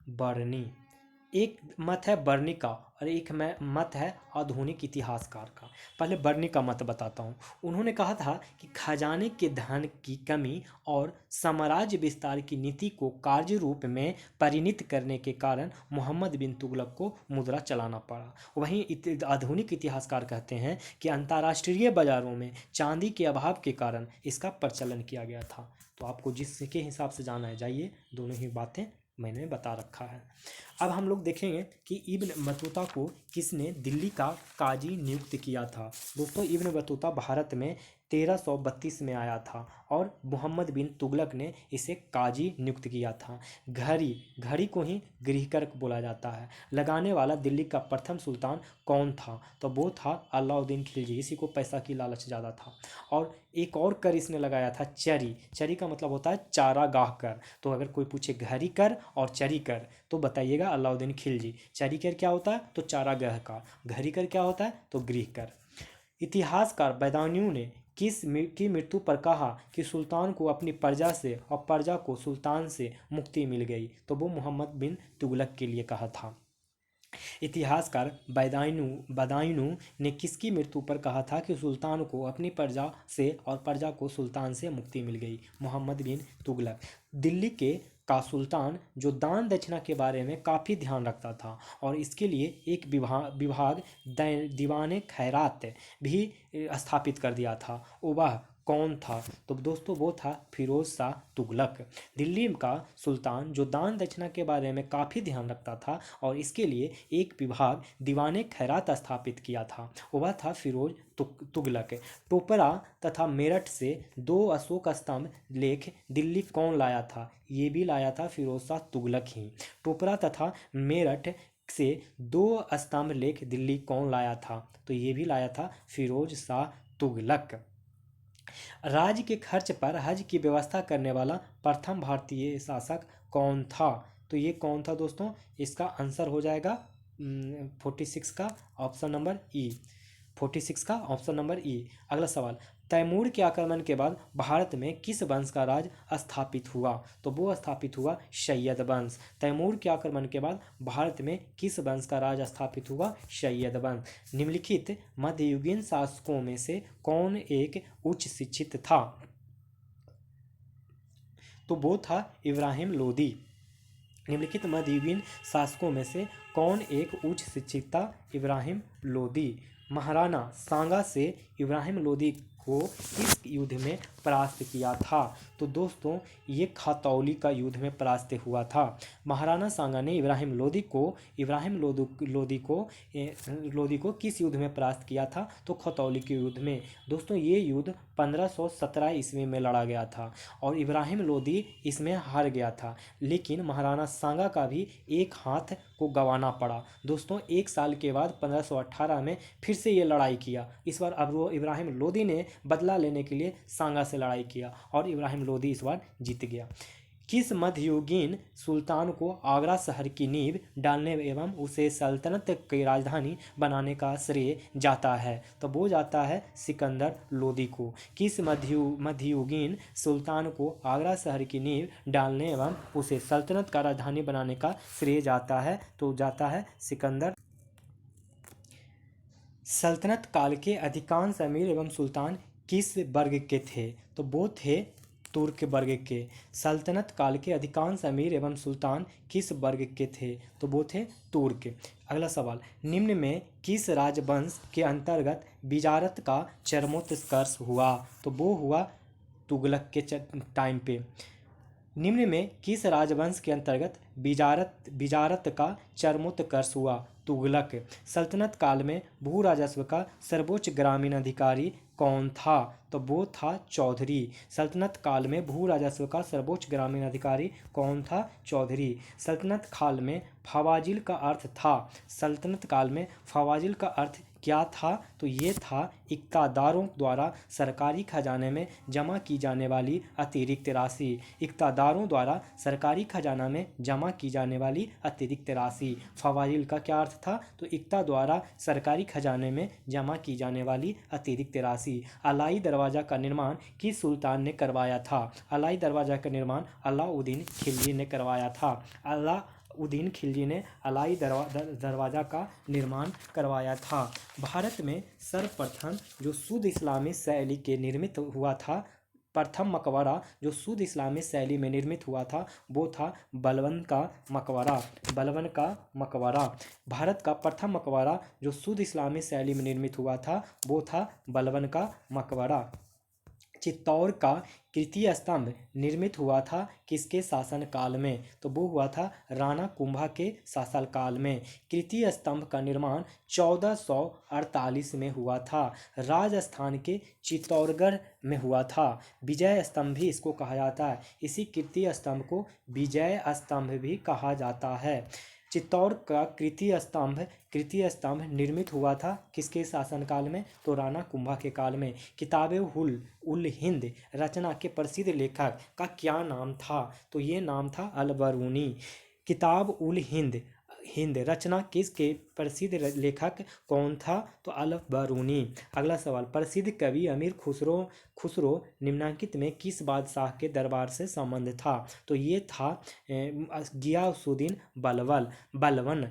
बर्नी। एक मत है बर्नी का और एक मत है आधुनिक इतिहासकार का। पहले बर्नी का मत बताता हूँ। उन्होंने कहा था कि खजाने के धन की कमी और साम्राज्य विस्तार की नीति को कार्य रूप में परिणत करने के कारण मोहम्मद बिन तुगलक को मुद्रा चलाना पड़ा। वहीं आधुनिक इतिहासकार कहते हैं कि अंतर्राष्ट्रीय बाजारों में चांदी के अभाव के कारण इसका प्रचलन किया गया था। तो आपको जिसके हिसाब से जाना है जाइए, दोनों ही बातें मैंने बता रखा है। अब हम लोग देखेंगे कि इब्न बतूता को किसने दिल्ली का काजी नियुक्त किया था। दोस्तों, इब्न बतूता भारत में 1332 में आया था और मोहम्मद बिन तुगलक ने इसे काजी नियुक्त किया था। घड़ी को ही गृहकर बोला जाता है। लगाने वाला दिल्ली का प्रथम सुल्तान कौन था? तो वो था अलाउद्दीन खिलजी। इसी को पैसा की लालच ज़्यादा था। और एक और कर इसने लगाया था, चरी। चरी का मतलब होता है चारागाह कर। तो अगर कोई पूछे घड़ी कर और चरी कर तो बताइएगा अलाउद्दीन खिलजी। चरी कर क्या होता है? तो चारागाह का। घड़ी कर क्या होता है? तो गृह कर। इतिहासकार बैदानियों ने की मृत्यु पर कहा कि सुल्तान को अपनी प्रजा से और प्रजा को सुल्तान से मुक्ति मिल गई, तो वो मोहम्मद बिन तुगलक के लिए कहा था। इतिहासकार बदायूं ने किसकी मृत्यु पर कहा था कि सुल्तान को अपनी प्रजा से और प्रजा को सुल्तान से मुक्ति मिल गई? मोहम्मद बिन तुगलक। दिल्ली का सुल्तान जो दान दक्षिणा के बारे में काफ़ी ध्यान रखता था और इसके लिए एक विभाग दीवाने खैरात भी स्थापित कर दिया था। वह कौन था? तो दोस्तों, वो था फिरोज शाह तुगलक। दिल्ली का सुल्तान जो दान दक्षिणा के बारे में काफ़ी ध्यान रखता था और इसके लिए एक विभाग दीवाने खैरात स्थापित किया था, वह था फिरोज तुगलक। टोपरा तथा मेरठ से 2 अशोक स्तंभ लेख दिल्ली कौन लाया था? ये भी लाया था फिरोज शाह तुगलक ही। टोपरा तथा मेरठ से 2 स्तंभ लेख दिल्ली कौन लाया था? तो ये भी लाया था फिरोज शाह तुगलक। राज्य के खर्च पर हज की व्यवस्था करने वाला प्रथम भारतीय शासक कौन था? तो ये कौन था दोस्तों? इसका आंसर हो जाएगा 46 का ऑप्शन नंबर ई। 46 का ऑप्शन नंबर ई। अगला सवाल, तैमूर के आक्रमण के बाद भारत में किस वंश का राज स्थापित हुआ? तो वो स्थापित हुआ सैयद वंश। तैमूर के आक्रमण के बाद भारत में किस वंश का राज स्थापित हुआ? सैयद वंश। निम्नलिखित मध्ययुगीन शासकों में से कौन एक उच्च शिक्षित था? तो वो था इब्राहिम लोदी। निम्नलिखित मध्ययुगीन शासकों में से कौन एक उच्च शिक्षित था? इब्राहिम लोदी। महाराणा सांगा से इब्राहिम लोदी को इस युद्ध में परास्त किया था? तो दोस्तों ये खतौली का युद्ध में परास्त हुआ था। महाराणा सांगा ने लोदी को किस युद्ध में परास्त किया था? तो खतौली के युद्ध में। दोस्तों ये युद्ध 1517 ईस्वी में लड़ा गया था और इब्राहिम लोदी इसमें हार गया था, लेकिन महाराणा सांगा का भी एक हाथ को गंवाना पड़ा। दोस्तों एक साल के बाद 1518 में फिर से ये लड़ाई किया। इस बार अब वो इब्राहिम लोदी ने बदला लेने के लिए सांगा से लड़ाई किया और इब्राहिम लोदी इस बार जीत गया। किस मध्ययुगीन सुल्तान को आगरा शहर की नींव डालने एवं उसे सल्तनत की राजधानी बनाने का श्रेय जाता है? तो वो जाता है सिकंदर लोदी को। किस मध्ययुगीन सुल्तान को आगरा शहर की नींव डालने एवं उसे सल्तनत का राजधानी बनाने का श्रेय जाता है? तो जाता है सिकंदर। सल्तनत काल के अधिकांश अमीर एवं सुल्तान किस वर्ग के थे? तो वो थे तुर्क वर्ग के। सल्तनत काल के अधिकांश अमीर एवं सुल्तान किस वर्ग के थे? तो वो थे तुर्क। अगला सवाल, निम्न में किस राजवंश के अंतर्गत बिजारत का चरमोत्कर्ष हुआ? तो वो हुआ तुगलक के टाइम पे। निम्न में किस राजवंश के अंतर्गत बिजारत का चरमोत्कर्ष हुआ? तुगलक। सल्तनत काल में भू राजस्व का सर्वोच्च ग्रामीण अधिकारी कौन था? तो वो था चौधरी। सल्तनत काल में भू राजस्व का सर्वोच्च ग्रामीण अधिकारी कौन था? चौधरी। सल्तनत काल में फवाजिल का अर्थ था। सल्तनत काल में फवाजिल का अर्थ क्या था? तो ये था इक़्तादारों द्वारा सरकारी खजाने में जमा की जाने वाली अतिरिक्त राशि। इक़्तादारों द्वारा सरकारी खजाना में जमा की जाने वाली अतिरिक्त राशि। फवाजिल का क्या अर्थ था? तो इक़्ता द्वारा सरकारी खजाने में जमा की जाने वाली अतिरिक्त राशि। अलाई दरवाज़ा का निर्माण किस सुल्तान ने करवाया था? अलाई दरवाज़ा का निर्माण अलाउद्दीन खिलजी ने करवाया था। अलाउद्दीन खिलजी ने अलाई दरवाज़ा का निर्माण करवाया था। भारत में सर्वप्रथम जो शुद्ध इस्लामी शैली के निर्मित हुआ था, प्रथम मकबरा जो शुद्ध इस्लामी शैली में निर्मित हुआ था वो था बलबन का मकबरा। बलबन का मकबरा। भारत का प्रथम मकबरा जो शुद्ध इस्लामी शैली में निर्मित हुआ था वो था बलबन का मकबरा। चित्तौड़ का तृतीय स्तंभ निर्मित हुआ था किसके शासनकाल में? तो वो हुआ था राणा कुंभा के शासनकाल में। तृतीय स्तंभ का निर्माण 1448 में हुआ था। राजस्थान के चित्तौड़गढ़ में हुआ था। विजय स्तंभ भी इसको कहा जाता है। इसी तृतीय स्तंभ को विजय स्तंभ भी कहा जाता है। चित्तौड़ का कृतीय स्तंभ निर्मित हुआ था किसके शासनकाल में? तो राणा कुंभा के काल में। किताबे उल हिंद रचना के प्रसिद्ध लेखक का क्या नाम था? तो ये नाम था अल बरूनी। किताब उल हिंद रचना किसके प्रसिद्ध लेखक कौन था? तो अल बरूनी। अगला सवाल, प्रसिद्ध कवि अमीर खुसरो निम्नलिखित में किस बादशाह के दरबार से संबंध था? तो ये था गियासुद्दीन बलबन।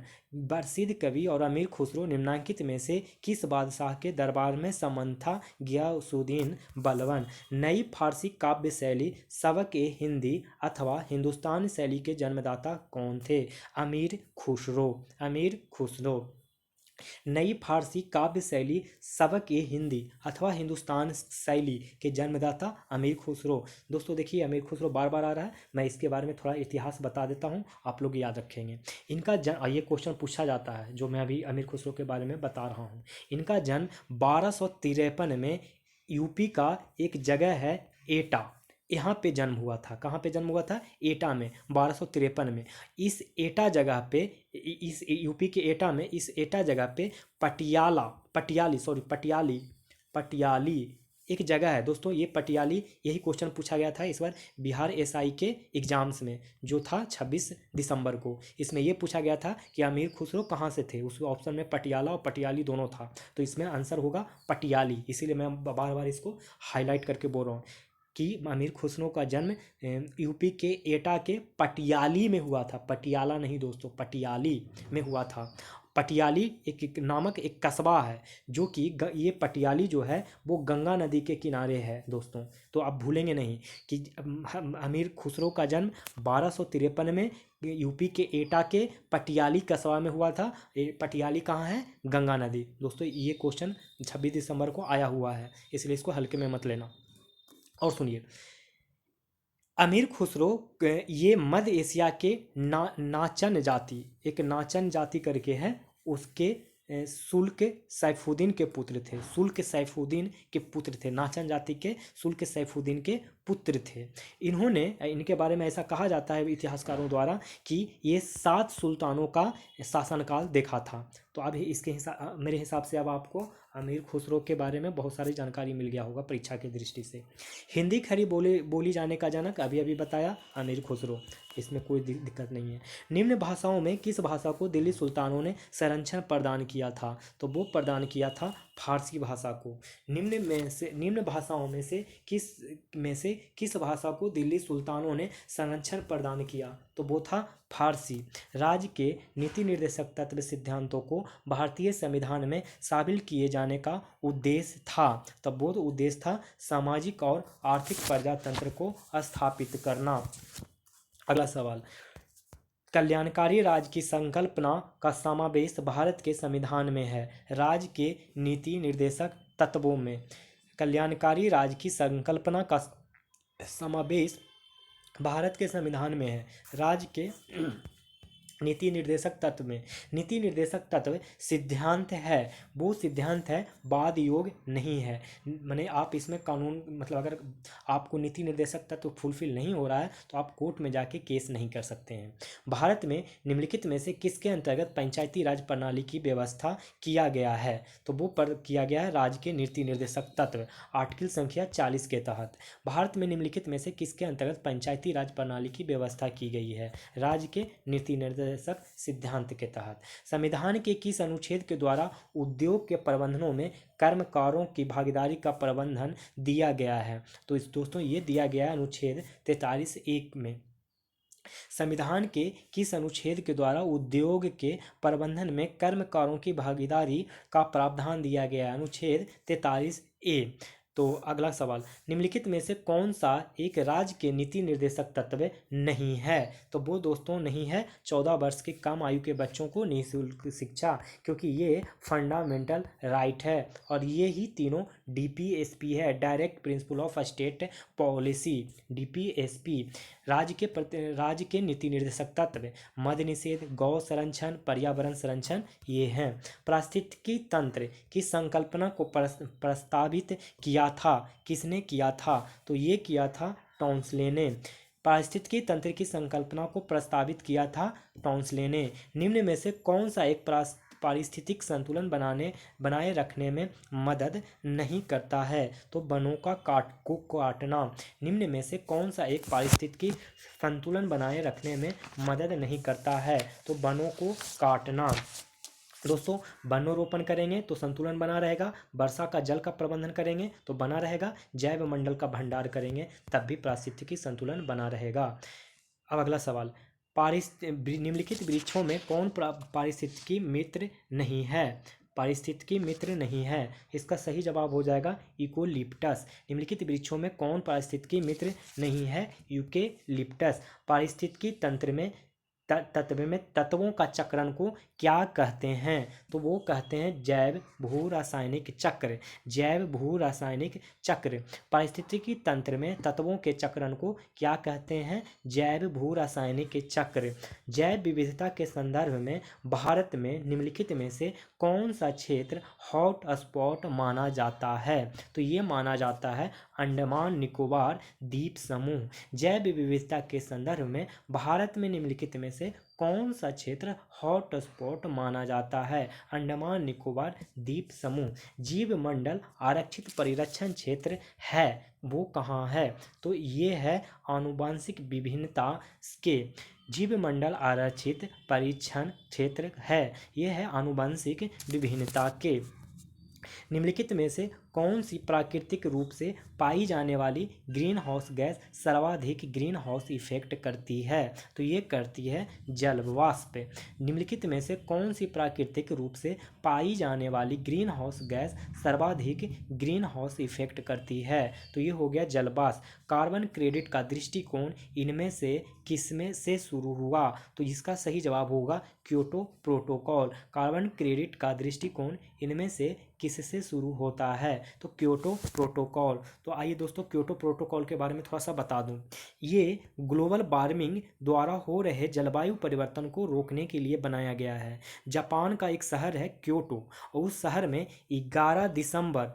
प्रसिद्ध कवि और अमीर खुसरो निम्नलिखित में से किस बादशाह के दरबार में संबंध था? गियासुद्दीन बलबन। नई फारसी काव्य शैली सबक ए हिंदी अथवा हिंदुस्तानी शैली के जन्मदाता कौन थे? अमीर खुसरो। नई फारसी काव्य शैली सबक ए हिंदी अथवा हिंदुस्तान शैली के जन्मदाता अमीर खुसरो। दोस्तों देखिए अमीर खुसरो बार बार आ रहा है, मैं इसके बारे में थोड़ा इतिहास बता देता हूँ, आप लोग याद रखेंगे। इनका ये क्वेश्चन पूछा जाता है जो मैं अभी अमीर खुसरो के बारे में बता रहा हूँ। इनका जन्म 1253 में यूपी का एक जगह है एटा, यहाँ पे जन्म हुआ था। कहाँ पे जन्म हुआ था? एटा में, 1253 में। इस एटा जगह पे, इस यूपी के एटा में, इस एटा जगह पे पटियाली एक जगह है। दोस्तों ये पटियाली, यही क्वेश्चन पूछा गया था इस बार बिहार एसआई के एग्जाम्स में, जो था 26 दिसंबर को। इसमें ये पूछा गया था कि अमीर खुसरो कहाँ से थे। उस ऑप्शन में पटियाला और पटियाली दोनों था, तो इसमें आंसर होगा पटियाली। इसीलिए मैं बार बार इसको हाईलाइट करके बोल रहा हूँ कि अमीर खुसरो का जन्म यूपी के एटा के पटियाली में हुआ था। पटियाला नहीं दोस्तों, पटियाली में हुआ था। पटियाली एक नामक एक कस्बा है जो कि ये पटियाली जो है वो गंगा नदी के किनारे है दोस्तों। तो आप भूलेंगे नहीं कि अमीर खुसरो का जन्म 1253 में यूपी के एटा के पटियाली कस्बा में हुआ था। पटियाली कहाँ है? गंगा नदी। दोस्तों ये क्वेश्चन 26 दिसंबर को आया हुआ है, इसलिए इसको हल्के में मत लेना। और सुनिए, अमीर खुसरो ये मध्य एशिया के नाचन जाति, एक नाचन जाति करके है, उसके सुल्क सैफुद्दीन के पुत्र थे। सुल्क सैफुद्दीन के पुत्र थे, नाचन जाति के सुल्क सैफुद्दीन के पुत्र थे। इन्होंने, इनके बारे में ऐसा कहा जाता है इतिहासकारों द्वारा कि ये 7 सुल्तानों का शासनकाल देखा था। तो अब इसके हिसाब, मेरे हिसाब से अब आपको अमीर खुसरो के बारे में बहुत सारी जानकारी मिल गया होगा परीक्षा की दृष्टि से। हिंदी खरी बोली जाने का जनक अभी अभी बताया, अमीर खुसरो, इसमें कोई दिक्कत नहीं है। निम्न भाषाओं में किस भाषा को दिल्ली सुल्तानों ने संरक्षण प्रदान किया था? तो वो प्रदान किया था फारसी भाषा को। निम्न भाषाओं में से किस भाषा को दिल्ली सुल्तानों ने संरक्षण प्रदान किया? तो वो था फारसी। राज्य के नीति निर्देशक तत्व सिद्धांतों को भारतीय संविधान में शामिल किए जाने का उद्देश्य था, तब वो उद्देश्य था सामाजिक और आर्थिक प्रजातंत्र को स्थापित करना। अगला सवाल, कल्याणकारी राज्य की संकल्पना का समावेश भारत के संविधान में है। राज्य के नीति निर्देशक तत्वों में कल्याणकारी राज्य की संकल्पना का समावेश भारत के संविधान में है। राज्य के नीति निर्देशक तत्व में, नीति निर्देशक तत्व सिद्धांत है, वो सिद्धांत है, वाद योग नहीं है। माने आप इसमें कानून, मतलब अगर आपको नीति निर्देशक तत्व फुलफिल नहीं हो रहा है तो आप कोर्ट में जाके केस नहीं कर सकते हैं। भारत में निम्नलिखित में से किसके अंतर्गत पंचायती राज प्रणाली की व्यवस्था किया गया है? तो वो किया गया है राज्य के नीति निर्देशक तत्व, आर्टिकल संख्या 40 के तहत। भारत में निम्नलिखित में से किसके अंतर्गत पंचायती राज प्रणाली की व्यवस्था की गई है? राज्य के नीति निर्देशक सिद्धांत के तहत। संविधान के किस अनुच्छेद के द्वारा उद्योग के प्रबंधनों में कर्मकारों की भागीदारी का प्रबंधन दिया गया है? तो इस दोस्तों ये दिया गया है अनुच्छेद 43(1) में। संविधान के किस अनुच्छेद के द्वारा उद्योग के प्रबंधन में कर्मकारों की भागीदारी का प्रावधान दिया गया है? अनुच्छेद 43(a). तो अगला सवाल, निम्नलिखित में से कौन सा एक राज्य के नीति निर्देशक तत्व नहीं है? तो वो दोस्तों नहीं है 14 वर्ष के कम आयु के बच्चों को निःशुल्क शिक्षा, क्योंकि ये फंडामेंटल राइट है और ये ही तीनों DPSP है, direct principle of state policy, DPSP। राज्य के नीति निर्देशक तत्व मद्य निषेध, गौ संरक्षण, पर्यावरण संरक्षण, ये हैं। पारिस्थितिकी तंत्र की संकल्पना को प्रस्तावित किया था, किसने किया था? तो ये किया था टॉन्सले ने। पारिस्थितिकी तंत्र की संकल्पना को प्रस्तावित किया था टॉन्सले ने। निम्न में से कौन सा एक पारिस्थितिक संतुलन बनाए रखने में मदद नहीं करता है? तो वनों का काटना। निम्न में से कौन सा एक पारिस्थितिकी संतुलन बनाए रखने में मदद नहीं करता है? तो वनों को काटना। दोस्तों, वनोरोपण करेंगे तो संतुलन बना रहेगा, वर्षा का जल का प्रबंधन करेंगे तो बना रहेगा, जैव मंडल का भंडार करेंगे तब भी पारिस्थितिकी संतुलन बना रहेगा। अब अगला सवाल, निम्नलिखित वृक्षों में कौन पारिस्थितिकी मित्र नहीं है? पारिस्थितिकी मित्र नहीं है, इसका सही जवाब हो जाएगा यूकेलिप्टस। निम्नलिखित वृक्षों में कौन पारिस्थितिकी मित्र नहीं है? यूकेलिप्टस। पारिस्थितिकी तंत्र में तत्वों का चक्रण को क्या कहते हैं? तो वो कहते हैं जैव भू रासायनिक चक्र, जैव भू रासायनिक चक्र। पारिस्थितिकी तंत्र में तत्वों के चक्रण को क्या कहते हैं? जैव भू रासायनिक चक्र। जैव विविधता के संदर्भ में भारत में निम्नलिखित में से कौन सा क्षेत्र हॉट स्पॉट माना जाता है? तो ये माना जाता है अंडमान निकोबार द्वीप समूह। जैव विविधता के संदर्भ में भारत में निम्नलिखित में से कौन सा क्षेत्र हॉट स्पॉट माना जाता है? अंडमान निकोबार द्वीप समूह। जीव मंडल आरक्षित परिरक्षण क्षेत्र है, वो कहाँ है? तो ये है आनुवंशिक विभिन्नता के, जीव मंडल आरक्षित परिरक्षण क्षेत्र है, ये है आनुवंशिक विभिन्नता के। निम्नलिखित में से कौन सी प्राकृतिक रूप से पाई जाने वाली ग्रीन हाउस गैस सर्वाधिक ग्रीन हाउस इफेक्ट करती है? तो ये करती है जल वाष्प। निम्नलिखित में से कौन सी प्राकृतिक रूप से पाई जाने वाली ग्रीन हाउस गैस सर्वाधिक ग्रीन हाउस इफेक्ट करती है? तो ये हो गया जल वाष्प। कार्बन क्रेडिट का दृष्टिकोण इनमें से किसमें से शुरू हुआ? तो इसका सही जवाब होगा क्योटो प्रोटोकॉल। कार्बन क्रेडिट का दृष्टिकोण इनमें से किससे शुरू होता है? तो क्योटो प्रोटोकॉल। तो आइए दोस्तों क्योटो प्रोटोकॉल के बारे में थोड़ा सा बता दूं। ये ग्लोबल वार्मिंग द्वारा हो रहे जलवायु परिवर्तन को रोकने के लिए बनाया गया है। जापान का एक शहर है क्योटो, और उस शहर में 11 दिसंबर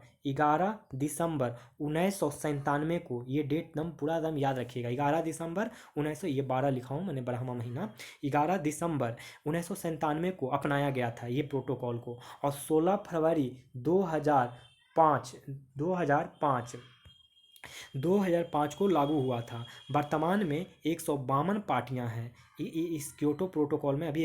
1997 को, ये डेट दम पूरा दम याद रखिएगा, 11 दिसंबर 1900, ये 12 लिखा हूँ मैंने, 12वां महीना, 11 दिसंबर 1997 को अपनाया गया था ये प्रोटोकॉल को। और 16 फरवरी 2005 2005 2005 को लागू हुआ था। वर्तमान में 152 पार्टियां हैं। इस क्योटो प्रोटोकॉल में अभी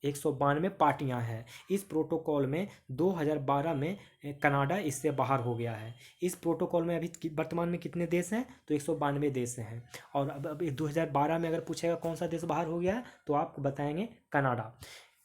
192 पार्टियां हैं। इस प्रोटोकॉल में 2012 में कनाडा इससे बाहर हो गया है। इस प्रोटोकॉल में अभी वर्तमान में कितने देश हैं? तो 192 देश हैं। और अब 2012 में अगर पूछेगा कौन सा देश बाहर हो गया है, तो आप बताएंगे कनाडा।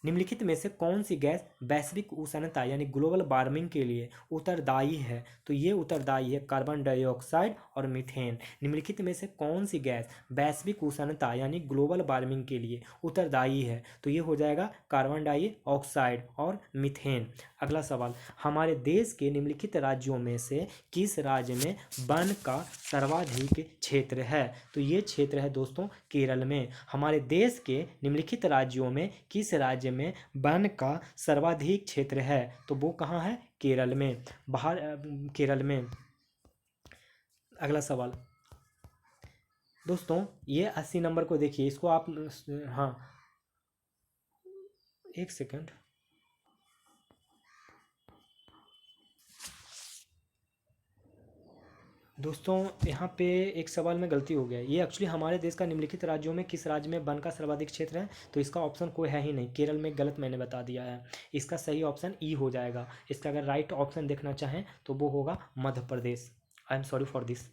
निम्नलिखित में से कौन सी गैस वैश्विक उष्णता यानी ग्लोबल वार्मिंग के लिए उत्तरदायी है? तो ये उत्तरदायी है कार्बन डाइऑक्साइड और मीथेन। निम्नलिखित में से कौन सी गैस वैश्विक उष्णता यानी ग्लोबल वार्मिंग के लिए उत्तरदायी है? तो ये हो जाएगा कार्बन डाइऑक्साइड और मीथेन। अगला सवाल, हमारे देश के निम्नलिखित राज्यों में से किस राज्य में वन का सर्वाधिक क्षेत्र है? तो ये क्षेत्र है दोस्तों केरल में। हमारे देश के निम्नलिखित राज्यों में किस राज्य में वन का सर्वाधिक क्षेत्र है? तो वो कहाँ है? केरल में, केरल में। अगला सवाल दोस्तों, ये 80 नंबर को देखिए, इसको आप, हाँ एक सेकंड, दोस्तों यहाँ पे एक सवाल में गलती हो गया। ये एक्चुअली हमारे देश का निम्नलिखित राज्यों में किस राज्य में वन का सर्वाधिक क्षेत्र है? तो इसका ऑप्शन कोई है ही नहीं, केरल में गलत मैंने बता दिया है। इसका सही ऑप्शन ई हो जाएगा। इसका अगर राइट ऑप्शन देखना चाहें तो वो होगा Madhya Pradesh. I am sorry for this.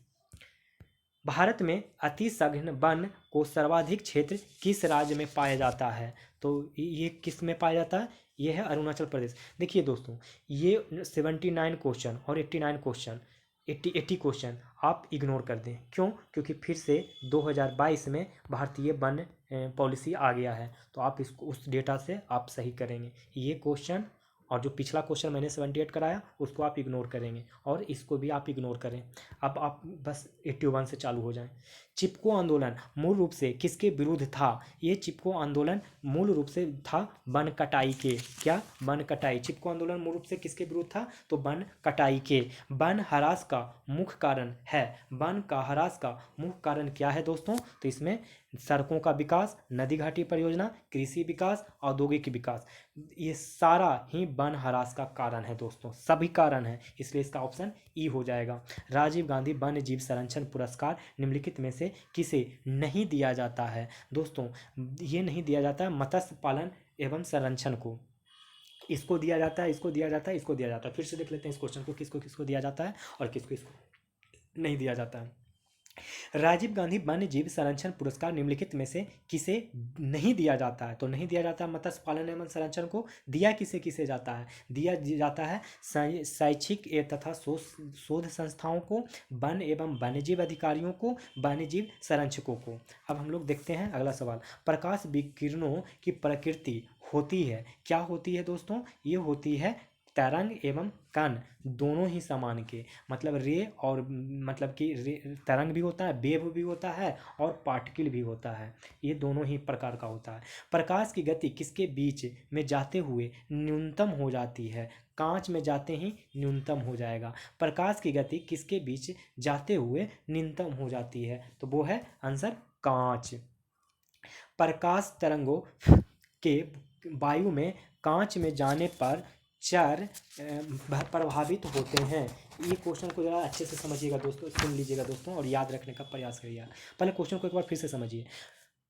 Bharat में अति सघन वन को सर्वाधिक क्षेत्र किस राज्य में पाया जाता है? तो ये किस में पाया जाता है? ये है अरुणाचल प्रदेश। देखिए दोस्तों, ये 79 क्वेश्चन और 89 क्वेश्चन, 80 क्वेश्चन आप इग्नोर कर दें। क्यों? क्योंकि फिर से 2022 में भारतीय वन पॉलिसी आ गया है, तो आप इसको उस डेटा से आप सही करेंगे ये क्वेश्चन। और जो पिछला क्वेश्चन मैंने 78 कराया उसको आप इग्नोर करेंगे, और इसको भी आप इग्नोर करें। अब आप बस 81 से चालू हो जाएं। चिपको आंदोलन मूल रूप से किसके विरुद्ध था? ये चिपको आंदोलन मूल रूप से था वन कटाई के। क्या? वन कटाई। चिपको आंदोलन मूल रूप से किसके विरुद्ध था? तो वन कटाई के। वन ह्रास का मुख्य कारण है, वन का ह्रास का मुख्य कारण क्या है दोस्तों? तो इसमें सड़कों का विकास, नदी घाटी परियोजना, कृषि विकास, औद्योगिक विकास, ये सारा ही वन ह्रास का कारण है दोस्तों, सभी कारण है, इसलिए इसका ऑप्शन ई हो जाएगा। राजीव गांधी वन्य जीव संरक्षण पुरस्कार निम्नलिखित में से किसे नहीं दिया जाता है? दोस्तों ये नहीं दिया जाता है मत्स्य पालन एवं संरक्षण को, इसको दिया जाता है, इसको दिया जाता है, इसको दिया जाता है। फिर से देख लेते हैं इस क्वेश्चन को, किसको किसको दिया जाता है और किसको इसको नहीं दिया जाता है। राजीव गांधी वन्य जीव संरक्षण पुरस्कार निम्नलिखित में से किसे नहीं दिया जाता है? तो नहीं दिया जाता है मत्स्य पालन एवं संरक्षण को। दिया किसे किसे जाता है? दिया जाता है शैक्षिक तथा शोध संस्थाओं को, वन एवं वन्यजीव अधिकारियों को, वन्यजीव संरक्षकों को। अब हम लोग देखते हैं अगला सवाल। प्रकाश विकिरणों की प्रकृति होती है, क्या होती है दोस्तों? ये होती है तरंग एवं कण दोनों ही समान के, मतलब रे और मतलब कि तरंग भी होता है, वेव भी होता है और पार्टिकल भी होता है, ये दोनों ही प्रकार का होता है। प्रकाश की गति किसके बीच में जाते हुए न्यूनतम हो जाती है? कांच में जाते ही न्यूनतम हो जाएगा। प्रकाश की गति किसके बीच जाते हुए न्यूनतम हो जाती है? तो वो है आंसर कांच। प्रकाश तरंगों के वायु में कांच में जाने पर चर प्रभावित होते हैं। ये क्वेश्चन को ज़रा अच्छे से समझिएगा दोस्तों, सुन लीजिएगा दोस्तों और याद रखने का प्रयास करिएगा। पहले क्वेश्चन को एक बार फिर से समझिए।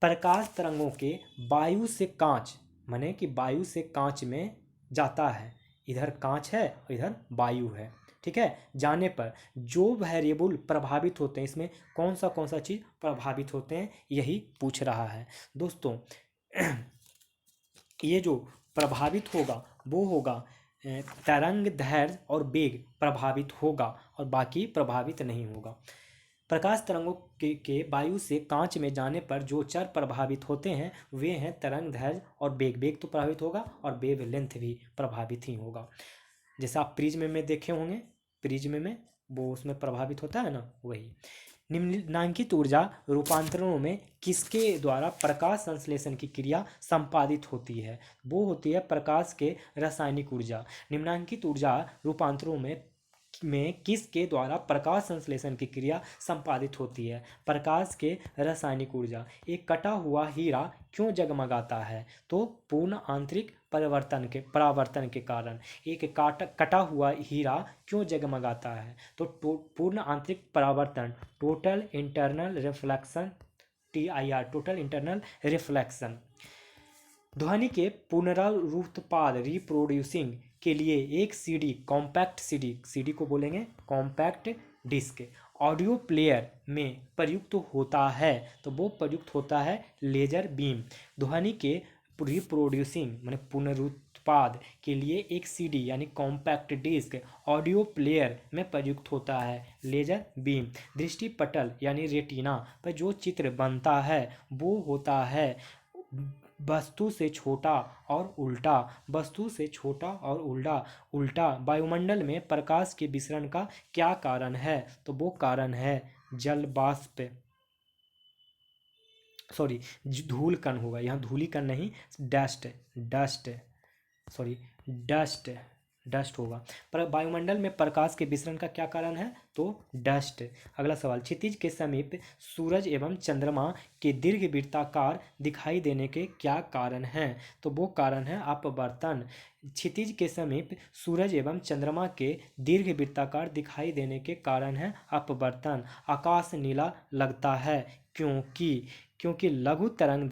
प्रकाश तरंगों के वायु से कांच, माने कि वायु से कांच में जाता है, इधर कांच है और इधर वायु है, ठीक है, जाने पर जो वेरिएबल प्रभावित होते हैं, इसमें कौन सा चीज़ प्रभावित होते हैं यही पूछ रहा है दोस्तों। ये जो प्रभावित होगा वो होगा तरंग दैर्ध्य और वेग प्रभावित होगा और बाकी प्रभावित नहीं होगा। प्रकाश तरंगों के वायु से कांच में जाने पर जो चर प्रभावित होते हैं वे हैं तरंग दैर्ध्य और वेग। वेग तो प्रभावित होगा और वेव लेंथ भी प्रभावित ही होगा। जैसे आप प्रिज्म में देखे होंगे, प्रिज्म में वो उसमें प्रभावित होता है ना, वही। निम्नांकित ऊर्जा रूपांतरणों में किसके द्वारा प्रकाश संश्लेषण की क्रिया संपादित होती है? वो होती है प्रकाश के रासायनिक ऊर्जा। निम्नांकित ऊर्जा रूपांतरों में किसके द्वारा प्रकाश संश्लेषण की क्रिया संपादित होती है? प्रकाश के रासायनिक ऊर्जा। एक कटा हुआ हीरा क्यों जगमगाता है? तो पूर्ण आंतरिक परावर्तन के कारण। एक कटा हुआ हीरा क्यों जगमगाता है? तो पूर्ण आंतरिक परावर्तन, total internal reflection, TIR, total internal reflection. ध्वनि के पुनरुत्पाद, रिप्रोड्यूसिंग के लिए एक सीडी, कॉम्पैक्ट सीडी को बोलेंगे कॉम्पैक्ट डिस्क, ऑडियो प्लेयर में प्रयुक्त होता है। तो वो प्रयुक्त होता है लेजर बीम। ध्वनि के रिप्रोड्यूसिंग माने पुनरुत्पाद के लिए एक सीडी यानी कॉम्पैक्ट डिस्क, ऑडियो प्लेयर में प्रयुक्त होता है लेजर बीम। दृष्टिपटल यानी रेटिना पर जो चित्र बनता है वो होता है वस्तु से छोटा और उल्टा, वस्तु से छोटा और उल्टा। वायुमंडल में प्रकाश के विसरण का क्या कारण है? तो वो कारण है जल वाष्प, सॉरी धूल कण होगा यहाँ, धूली कण नहीं, डस्ट होगा। पर वायुमंडल में प्रकाश के विसरण का क्या कारण है? तो डस्ट। अगला सवाल, क्षितिज के समीप सूरज एवं चंद्रमा के दीर्घ वृत्ताकार दिखाई देने के क्या कारण हैं? तो वो कारण है अपवर्तन। क्षितिज के समीप सूरज एवं चंद्रमा के दीर्घ वृत्ताकार दिखाई देने के कारण है अपवर्तन। आकाश नीला लगता है क्योंकि लघु तरंग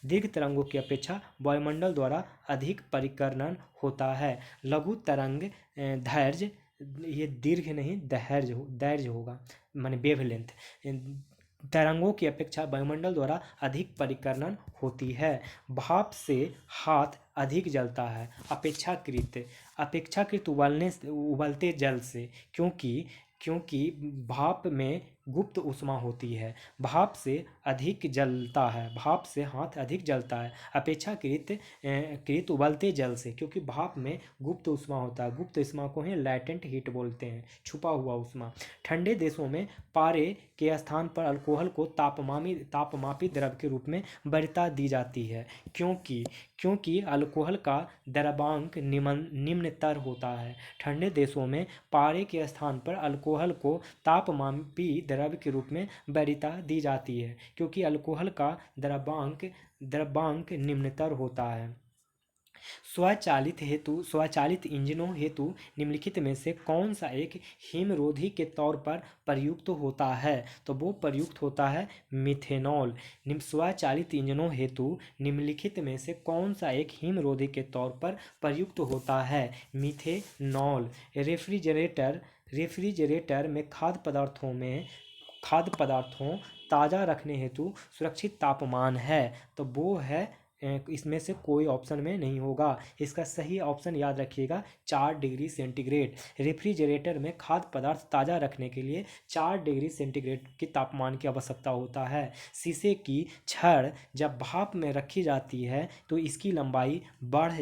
दीर्घ तरंगों की अपेक्षा वायुमंडल द्वारा अधिक परिकर्णन होता है। लघु तरंग दैर्घ्य, ये दीर्घ नहीं दैर्घ्य होगा माने वेवलेंथ, तरंगों की अपेक्षा वायुमंडल द्वारा अधिक परिकर्णन होती है। भाप से हाथ अधिक जलता है अपेक्षाकृत उबलते जल से, क्योंकि भाप में गुप्त ऊष्मा होती है। भाप से हाथ अधिक जलता है अपेक्षाकृत उबलते जल से, क्योंकि भाप में गुप्त ऊष्मा होता है। गुप्त ऊष्मा को ही लैटेंट हीट बोलते हैं, छुपा हुआ ऊष्मा। ठंडे देशों में पारे के स्थान पर अल्कोहल को तापमापी द्रव के रूप में वरीयता दी जाती है, क्योंकि अल्कोहल का द्रव्यांक निम्नतर होता है। ठंडे देशों में पारे के स्थान पर अल्कोहल को तापमापी द्रव के रूप में वरीयता दी जाती है, क्योंकि अल्कोहल का द्रव्यांक निम्नतर होता है। स्वचालित इंजनों हेतु निम्नलिखित में से कौन सा एक हिमरोधी के तौर पर प्रयुक्त होता है? तो वो प्रयुक्त होता है मिथेनॉल। स्वचालित इंजनों हेतु निम्नलिखित में से कौन सा एक हिमरोधी के तौर पर प्रयुक्त होता है? मिथेनॉल। रेफ्रिजरेटर में खाद्य पदार्थों ताज़ा रखने हेतु सुरक्षित तापमान है। तो वो है, इसमें से कोई ऑप्शन में नहीं होगा। इसका सही ऑप्शन याद रखिएगा 4 डिग्री सेंटीग्रेड। रेफ्रिजरेटर में खाद्य पदार्थ ताज़ा रखने के लिए 4 डिग्री सेंटीग्रेड के तापमान की आवश्यकता होता है। शीशे की छड़ जब भाप में रखी जाती है तो इसकी लंबाई बढ़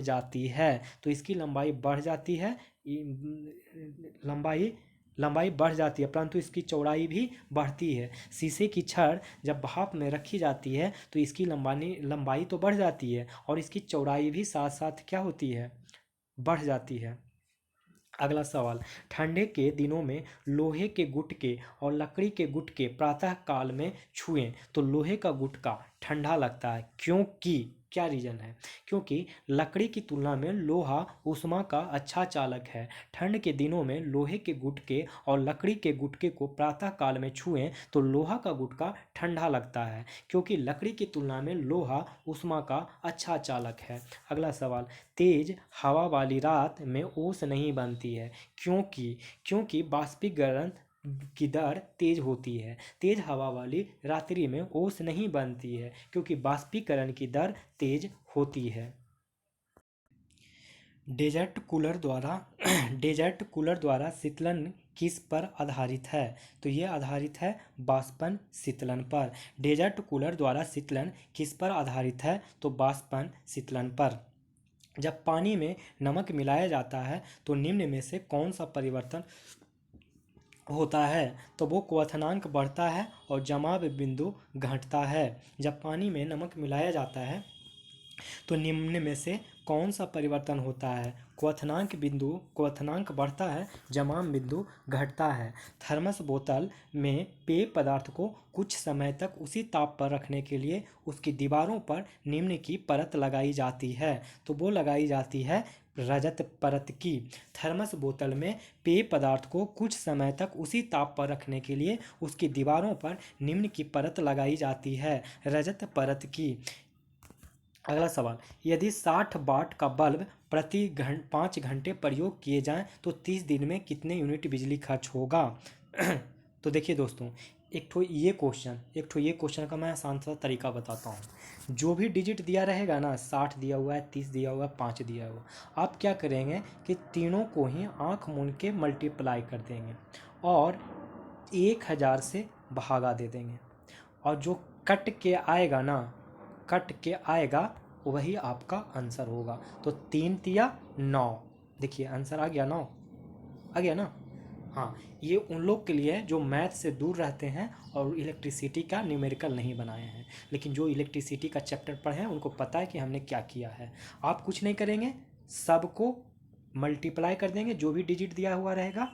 जाती है, लंबाई बढ़ जाती है, परंतु इसकी चौड़ाई भी बढ़ती है। शीशे की छड़ जब भाप में रखी जाती है तो इसकी लंबाई तो बढ़ जाती है और इसकी चौड़ाई भी साथ साथ क्या होती है? बढ़ जाती है। अगला सवाल, ठंडे के दिनों में लोहे के गुटके और लकड़ी के गुटके प्रातः काल में छुएं तो लोहे का गुटका ठंडा लगता है, क्योंकि क्या रीजन है? क्योंकि लकड़ी की तुलना में लोहा ऊष्मा का अच्छा चालक है। ठंड के दिनों में लोहे के गुटके और लकड़ी के गुटके को प्रातः काल में छुएं तो लोहा का गुटका ठंडा लगता है, क्योंकि लकड़ी की तुलना में लोहा ऊष्मा का अच्छा चालक है। अगला सवाल, तेज हवा वाली रात में ओस नहीं बनती है, क्योंकि बाष्पीकरण की दर तेज होती है। तेज हवा वाली रात्रि में ओस नहीं बनती है, क्योंकि बाष्पीकरण की दर तेज होती है। डेजर्ट कूलर द्वारा शीतलन किस पर आधारित है? तो ये आधारित है वाष्पन शीतलन पर। डेजर्ट कूलर द्वारा शीतलन किस पर आधारित है? तो वाष्पन शीतलन पर। जब पानी में नमक मिलाया जाता है तो निम्न में से कौन सा परिवर्तन होता है? तो वो क्वथनांक बढ़ता है और जमाव बिंदु घटता है। जब पानी में नमक मिलाया जाता है तो निम्न में से कौन सा परिवर्तन होता है? क्वथनांक बढ़ता है, जमाव बिंदु घटता है। थर्मस बोतल में पेय पदार्थ को कुछ समय तक उसी ताप पर रखने के लिए उसकी दीवारों पर निम्न की परत लगाई जाती है। तो वो लगाई जाती है रजत परत की। थर्मस बोतल में पेय पदार्थ को कुछ समय तक उसी ताप पर रखने के लिए उसकी दीवारों पर निम्न की परत लगाई जाती है, रजत परत की। अगला सवाल, यदि 60 वाट का बल्ब प्रति 5 घंटे प्रयोग किए जाएं तो 30 दिन में कितने यूनिट बिजली खर्च होगा? तो देखिए दोस्तों, एक ठो ये क्वेश्चन का मैं आसान सा तरीका बताता हूँ। जो भी डिजिट दिया रहेगा ना, 60 दिया हुआ है, 30 दिया हुआ है, 5 दिया हुआ, आप क्या करेंगे कि तीनों को ही आँख मूंद के मल्टीप्लाई कर देंगे और 1000 से भागा दे देंगे, और जो कट के आएगा वही आपका आंसर होगा। तो 3 तिया 9, देखिए आंसर आ गया 9, आ गया ना। हाँ, ये उन लोग के लिए है जो मैथ से दूर रहते हैं और इलेक्ट्रिसिटी का न्यूमेरिकल नहीं बनाए हैं, लेकिन जो इलेक्ट्रिसिटी का चैप्टर पढ़े हैं उनको पता है कि हमने क्या किया है। आप कुछ नहीं करेंगे, सबको मल्टीप्लाई कर देंगे जो भी डिजिट दिया हुआ रहेगा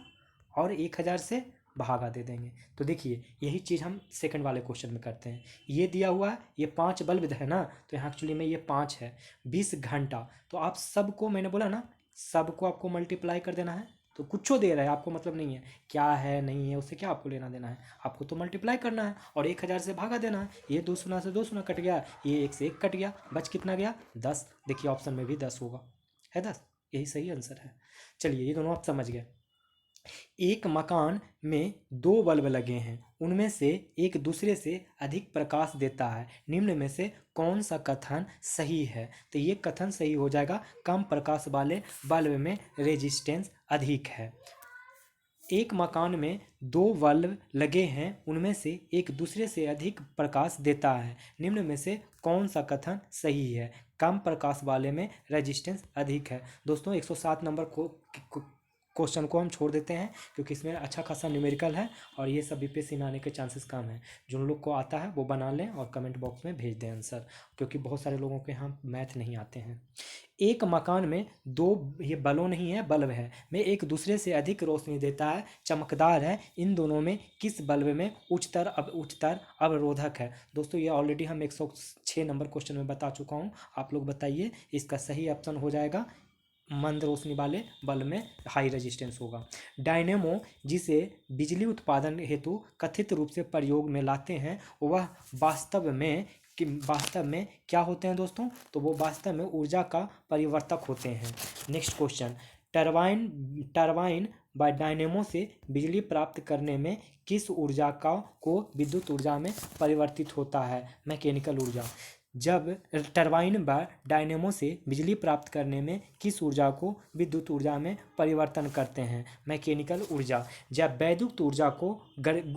और 1000 से भागा दे देंगे। तो देखिए यही चीज़ हम सेकंड वाले क्वेश्चन में करते हैं। ये दिया हुआ है, ये 5 बल्ब है ना, तो यहाँ एक्चुअली में ये 5 है, 20 घंटा। तो आप सबको, मैंने बोला ना, सबको आपको मल्टीप्लाई कर देना है। तो कुछ दे रहा है, आपको मतलब नहीं है क्या है नहीं है, उससे क्या आपको लेना देना है, आपको तो मल्टीप्लाई करना है और 1000 से भागा देना है। ये 2 शून्य से 2 शून्य कट गया, ये 1 से 1 कट गया, बच कितना गया? 10। देखिए ऑप्शन में भी 10 होगा, है 10, यही सही आंसर है। चलिए ये दोनों आप समझ गए। एक मकान में 2 बल्ब लगे हैं, उनमें से एक दूसरे से अधिक प्रकाश देता है, निम्न में से कौन सा कथन सही है? तो ये कथन सही हो जाएगा, कम प्रकाश वाले बल्ब में रेजिस्टेंस अधिक है। एक मकान में 2 बल्ब लगे हैं, उनमें से एक दूसरे से अधिक प्रकाश देता है, निम्न में से कौन सा कथन सही है? कम प्रकाश वाले में रेजिस्टेंस अधिक है। दोस्तों 107 नंबर क्वेश्चन को हम छोड़ देते हैं क्योंकि इसमें अच्छा खासा न्यूमेरिकल है और ये सब यूपीएससी में आने के चांसेस कम हैं। जो लोग को आता है वो बना लें और कमेंट बॉक्स में भेज दें आंसर, क्योंकि बहुत सारे लोगों के यहाँ मैथ नहीं आते हैं। एक मकान में 2, ये बल्ब नहीं है, बल्ब है, में एक दूसरे से अधिक रोशनी देता है, चमकदार है, इन दोनों में किस बल्ब में उच्चतर अवरोधक है? दोस्तों ये ऑलरेडी हम 106 नंबर क्वेश्चन में बता चुका हूँ, आप लोग बताइए। इसका सही ऑप्शन हो जाएगा मंद रोशनी वाले बल्ब में हाई रेजिस्टेंस होगा। डायनेमो जिसे बिजली उत्पादन हेतु कथित रूप से प्रयोग में लाते हैं, वह वास्तव में क्या होते हैं दोस्तों? तो वो वास्तव में ऊर्जा का परिवर्तक होते हैं। Next question, turbine by dynamo से बिजली प्राप्त करने में किस ऊर्जा को विद्युत ऊर्जा में परिवर्तित होता है? मैकेनिकल ऊर्जा। जब टरबाइन बाय डायनेमो से बिजली प्राप्त करने में किस ऊर्जा को विद्युत ऊर्जा में परिवर्तन करते हैं? मैकेनिकल ऊर्जा। जब वैद्युत ऊर्जा को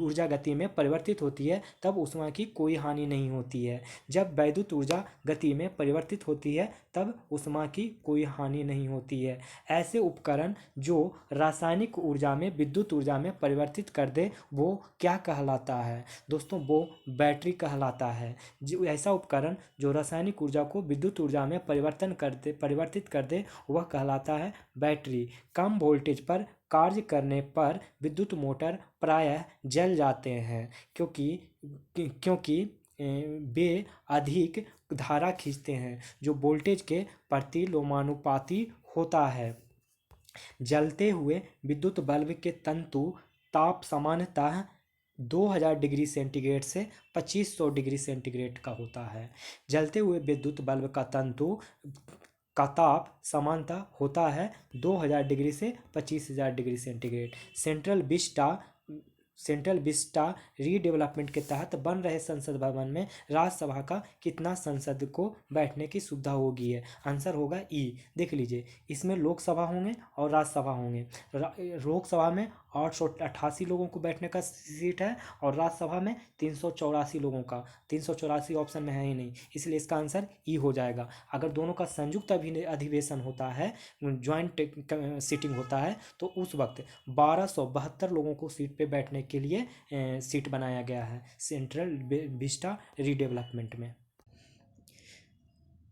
ऊर्जा गति में परिवर्तित होती है तब ऊष्मा की कोई हानि नहीं होती है। जब वैद्युत ऊर्जा गति में परिवर्तित होती है तब ऊष्मा की कोई हानि नहीं होती है। ऐसे उपकरण जो रासायनिक ऊर्जा में विद्युत ऊर्जा में परिवर्तित कर दे वो क्या कहलाता है? दोस्तों वो बैटरी कहलाता है। जो ऐसा उपकरण जो रासायनिक ऊर्जा को विद्युत ऊर्जा में परिवर्तित कर दे वह कहलाता है बैटरी। कम वोल्टेज पर कार्य करने पर विद्युत मोटर प्रायः जल जाते हैं क्योंकि वे अधिक धारा खींचते हैं जो वोल्टेज के प्रतिलोमानुपाती होता है। जलते हुए विद्युत बल्ब के तंतु ताप सामान्यतः 2000 डिग्री सेंटीग्रेड से 2500 डिग्री सेंटीग्रेड का होता है। जलते हुए विद्युत बल्ब का तंतु का ताप सामान्यतः होता है 2000 डिग्री से 25000 degree centigrade. Central Vista redevelopment के तहत बन रहे संसद भवन में राज्यसभा का कितना संसद को बैठने की सुविधा होगी है? आंसर होगा ई। देख लीजिए, इसमें लोकसभा होंगे और राज्यसभा होंगे। लोकसभा में 888 लोगों को बैठने का सीट है, और राज्यसभा में 384 लोगों का। 384 ऑप्शन में है ही नहीं, इसलिए इसका आंसर ई हो जाएगा। अगर दोनों का संयुक्त अधिवेशन होता है, ज्वाइंट सीटिंग होता है, तो उस वक्त 1272 लोगों को सीट पे बैठने के लिए सीट बनाया गया है सेंट्रल विस्टा रीडेवलपमेंट में।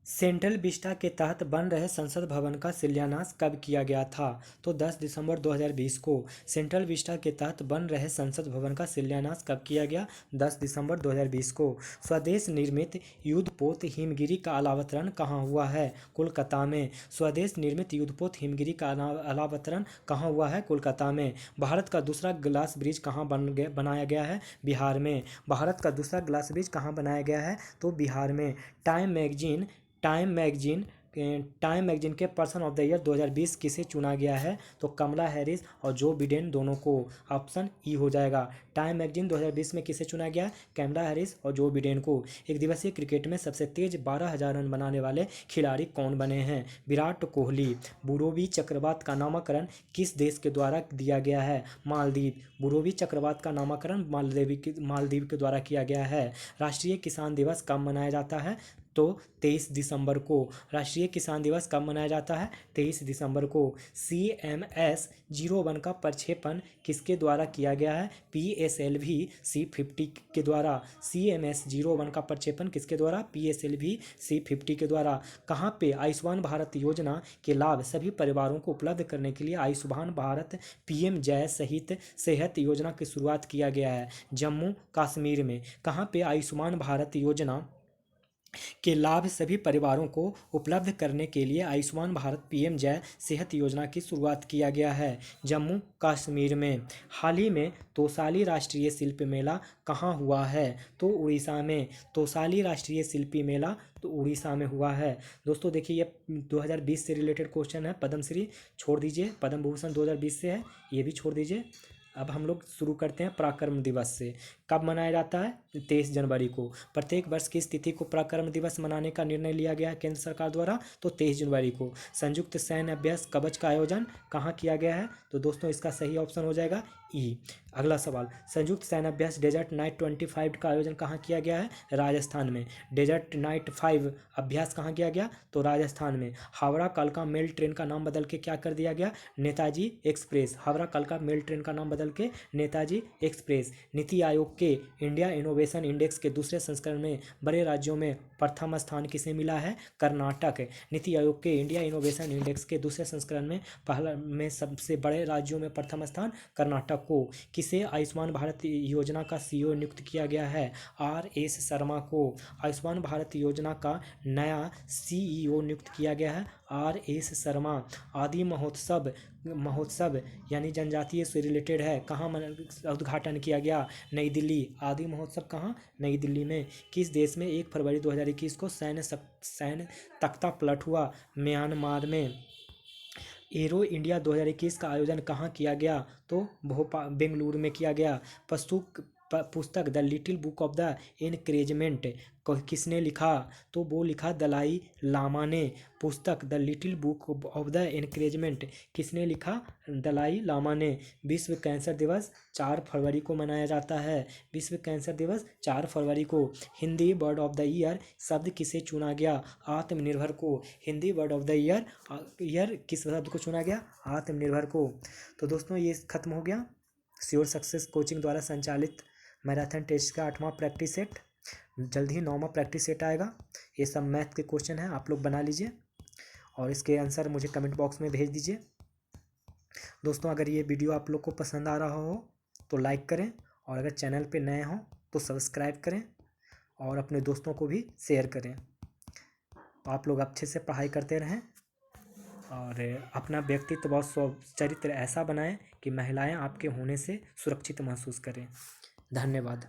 सेंट्रल विस्टा के तहत बन रहे संसद भवन का शिलान्यास कब किया गया था? तो 10 दिसंबर 2020 को सेंट्रल विस्टा के तहत बन रहे संसद भवन का शिलान्यास कब किया गया? 10 दिसंबर 2020 को। स्वदेश निर्मित युद्धपोत हिमगिरी का अनावरण कहाँ हुआ है? कोलकाता में। स्वदेश निर्मित युद्धपोत हिमगिरी का अनावरण कहाँ हुआ है? कोलकाता में। भारत का दूसरा ग्लास ब्रिज कहाँ बनाया गया है? बिहार में। भारत का दूसरा ग्लास ब्रिज कहाँ बनाया गया है? तो बिहार में। टाइम मैगजीन के पर्सन ऑफ द ईयर 2020 किसे चुना गया है? तो कमला हैरिस और जो बिडेन दोनों को। ऑप्शन ई हो जाएगा। टाइम मैगजीन 2020 में किसे चुना गया? कमला हैरिस और जो बिडेन को। एक दिवसीय क्रिकेट में सबसे तेज 12,000 रन बनाने वाले खिलाड़ी कौन बने हैं? विराट कोहली। बुरोवी चक्रवात का नामकरण किस देश के द्वारा दिया गया है? मालदीव। बुरोवी चक्रवात का नामकरण मालदीव के द्वारा किया गया है। राष्ट्रीय किसान दिवस कब मनाया जाता है? तो 23 दिसंबर को। राष्ट्रीय किसान दिवस कब मनाया जाता है? 23 दिसंबर को। CMS-01 का प्रक्षेपण किसके द्वारा किया गया है? PSLV C-50 के द्वारा। CMS-01 का प्रक्षेपण किसके द्वारा? PSLV C-50 के द्वारा। कहाँ पे आयुष्मान भारत योजना के लाभ सभी परिवारों को उपलब्ध करने के लिए आयुष्मान भारत PM जय सहित सेहत योजना की शुरुआत किया गया है? जम्मू कश्मीर में। कहाँ पे आयुष्मान भारत योजना के लाभ सभी परिवारों को उपलब्ध करने के लिए आयुष्मान भारत PM जय सेहत योजना की शुरुआत किया गया है? जम्मू कश्मीर में। हाल ही में तोसाली राष्ट्रीय शिल्प मेला कहाँ हुआ है? तो उड़ीसा में। तोसाली राष्ट्रीय शिल्पी मेला तो उड़ीसा में हुआ है। दोस्तों देखिए, ये 2020 से रिलेटेड क्वेश्चन है। पद्मश्री छोड़ दीजिए, पद्म भूषण 2020 से है, ये भी छोड़ दीजिए। अब हम लोग शुरू करते हैं पराक्रम दिवस से। कब मनाया जाता है? 23 जनवरी को। प्रत्येक वर्ष की तिथि को पराक्रम दिवस मनाने का निर्णय लिया गया है केंद्र सरकार द्वारा, तो 23 जनवरी को। संयुक्त सैन्य अभ्यास कवच का आयोजन कहाँ किया गया है? तो दोस्तों इसका सही ऑप्शन हो जाएगा ई। अगला सवाल, संयुक्त सैन्य अभ्यास डेजर्ट नाइट 25 का आयोजन कहाँ किया गया है? राजस्थान में। डेजर्ट नाइट 5 अभ्यास कहाँ किया गया? तो राजस्थान में। हावड़ा कालका मेल ट्रेन का नाम बदल के क्या कर दिया गया? नेताजी एक्सप्रेस। हावड़ा कालका मेल ट्रेन का नाम बदल के नेताजी एक्सप्रेस। नीति आयोग के इंडिया इनोवेशन इंडेक्स के दूसरे संस्करण में बड़े राज्यों में प्रथम स्थान किसे मिला है? कर्नाटक। नीति आयोग के इंडिया इनोवेशन इंडेक्स के दूसरे संस्करण में सबसे बड़े राज्यों में प्रथम स्थान कर्नाटक को। किसे आयुष्मान भारत योजना का CEO नियुक्त किया गया है? RS शर्मा को। आयुष्मान भारत योजना का नया CEO नियुक्त किया गया है RS शर्मा। आदि महोत्सव यानी जनजातीय से रिलेटेड है, कहाँ उद्घाटन किया गया? नई दिल्ली। आदि महोत्सव कहाँ? नई दिल्ली में। किस देश में 1 फरवरी 2021 को सैन्य तख्ता पलट हुआ? म्यांमार में। एरो इंडिया 2021 का आयोजन कहाँ किया गया? तो बेंगलुरु में किया गया। पुस्तक the little book of the encouragement किसने लिखा? तो वो लिखा दलाई लामा ने। पुस्तक the little book of the encouragement किसने लिखा? दलाई लामा ने। विश्व कैंसर दिवस 4 फरवरी को मनाया जाता है। विश्व कैंसर दिवस 4 फरवरी को। Hindi word of the year शब्द किसे चुना गया? आत्मनिर्भर को। Hindi word of the year किस शब्द को चुना गया? आत्मनिर्भर को। तो दोस्तों ये खत्म हो गया श्योर सक्सेस कोचिंग द्वारा संचालित मैराथन टेस्ट का 8वां प्रैक्टिस सेट। जल्द ही 9वां प्रैक्टिस सेट आएगा। ये सब मैथ के क्वेश्चन हैं, आप लोग बना लीजिए और इसके आंसर मुझे कमेंट बॉक्स में भेज दीजिए। दोस्तों अगर ये वीडियो आप लोग को पसंद आ रहा हो तो लाइक करें, और अगर चैनल पे नए हों तो सब्सक्राइब करें और अपने दोस्तों को भी शेयर करें। आप लोग अच्छे से पढ़ाई करते रहें और अपना व्यक्तित्व और चरित्र ऐसा बनाएं कि महिलाएं आपके होने से सुरक्षित महसूस करें। धन्यवाद।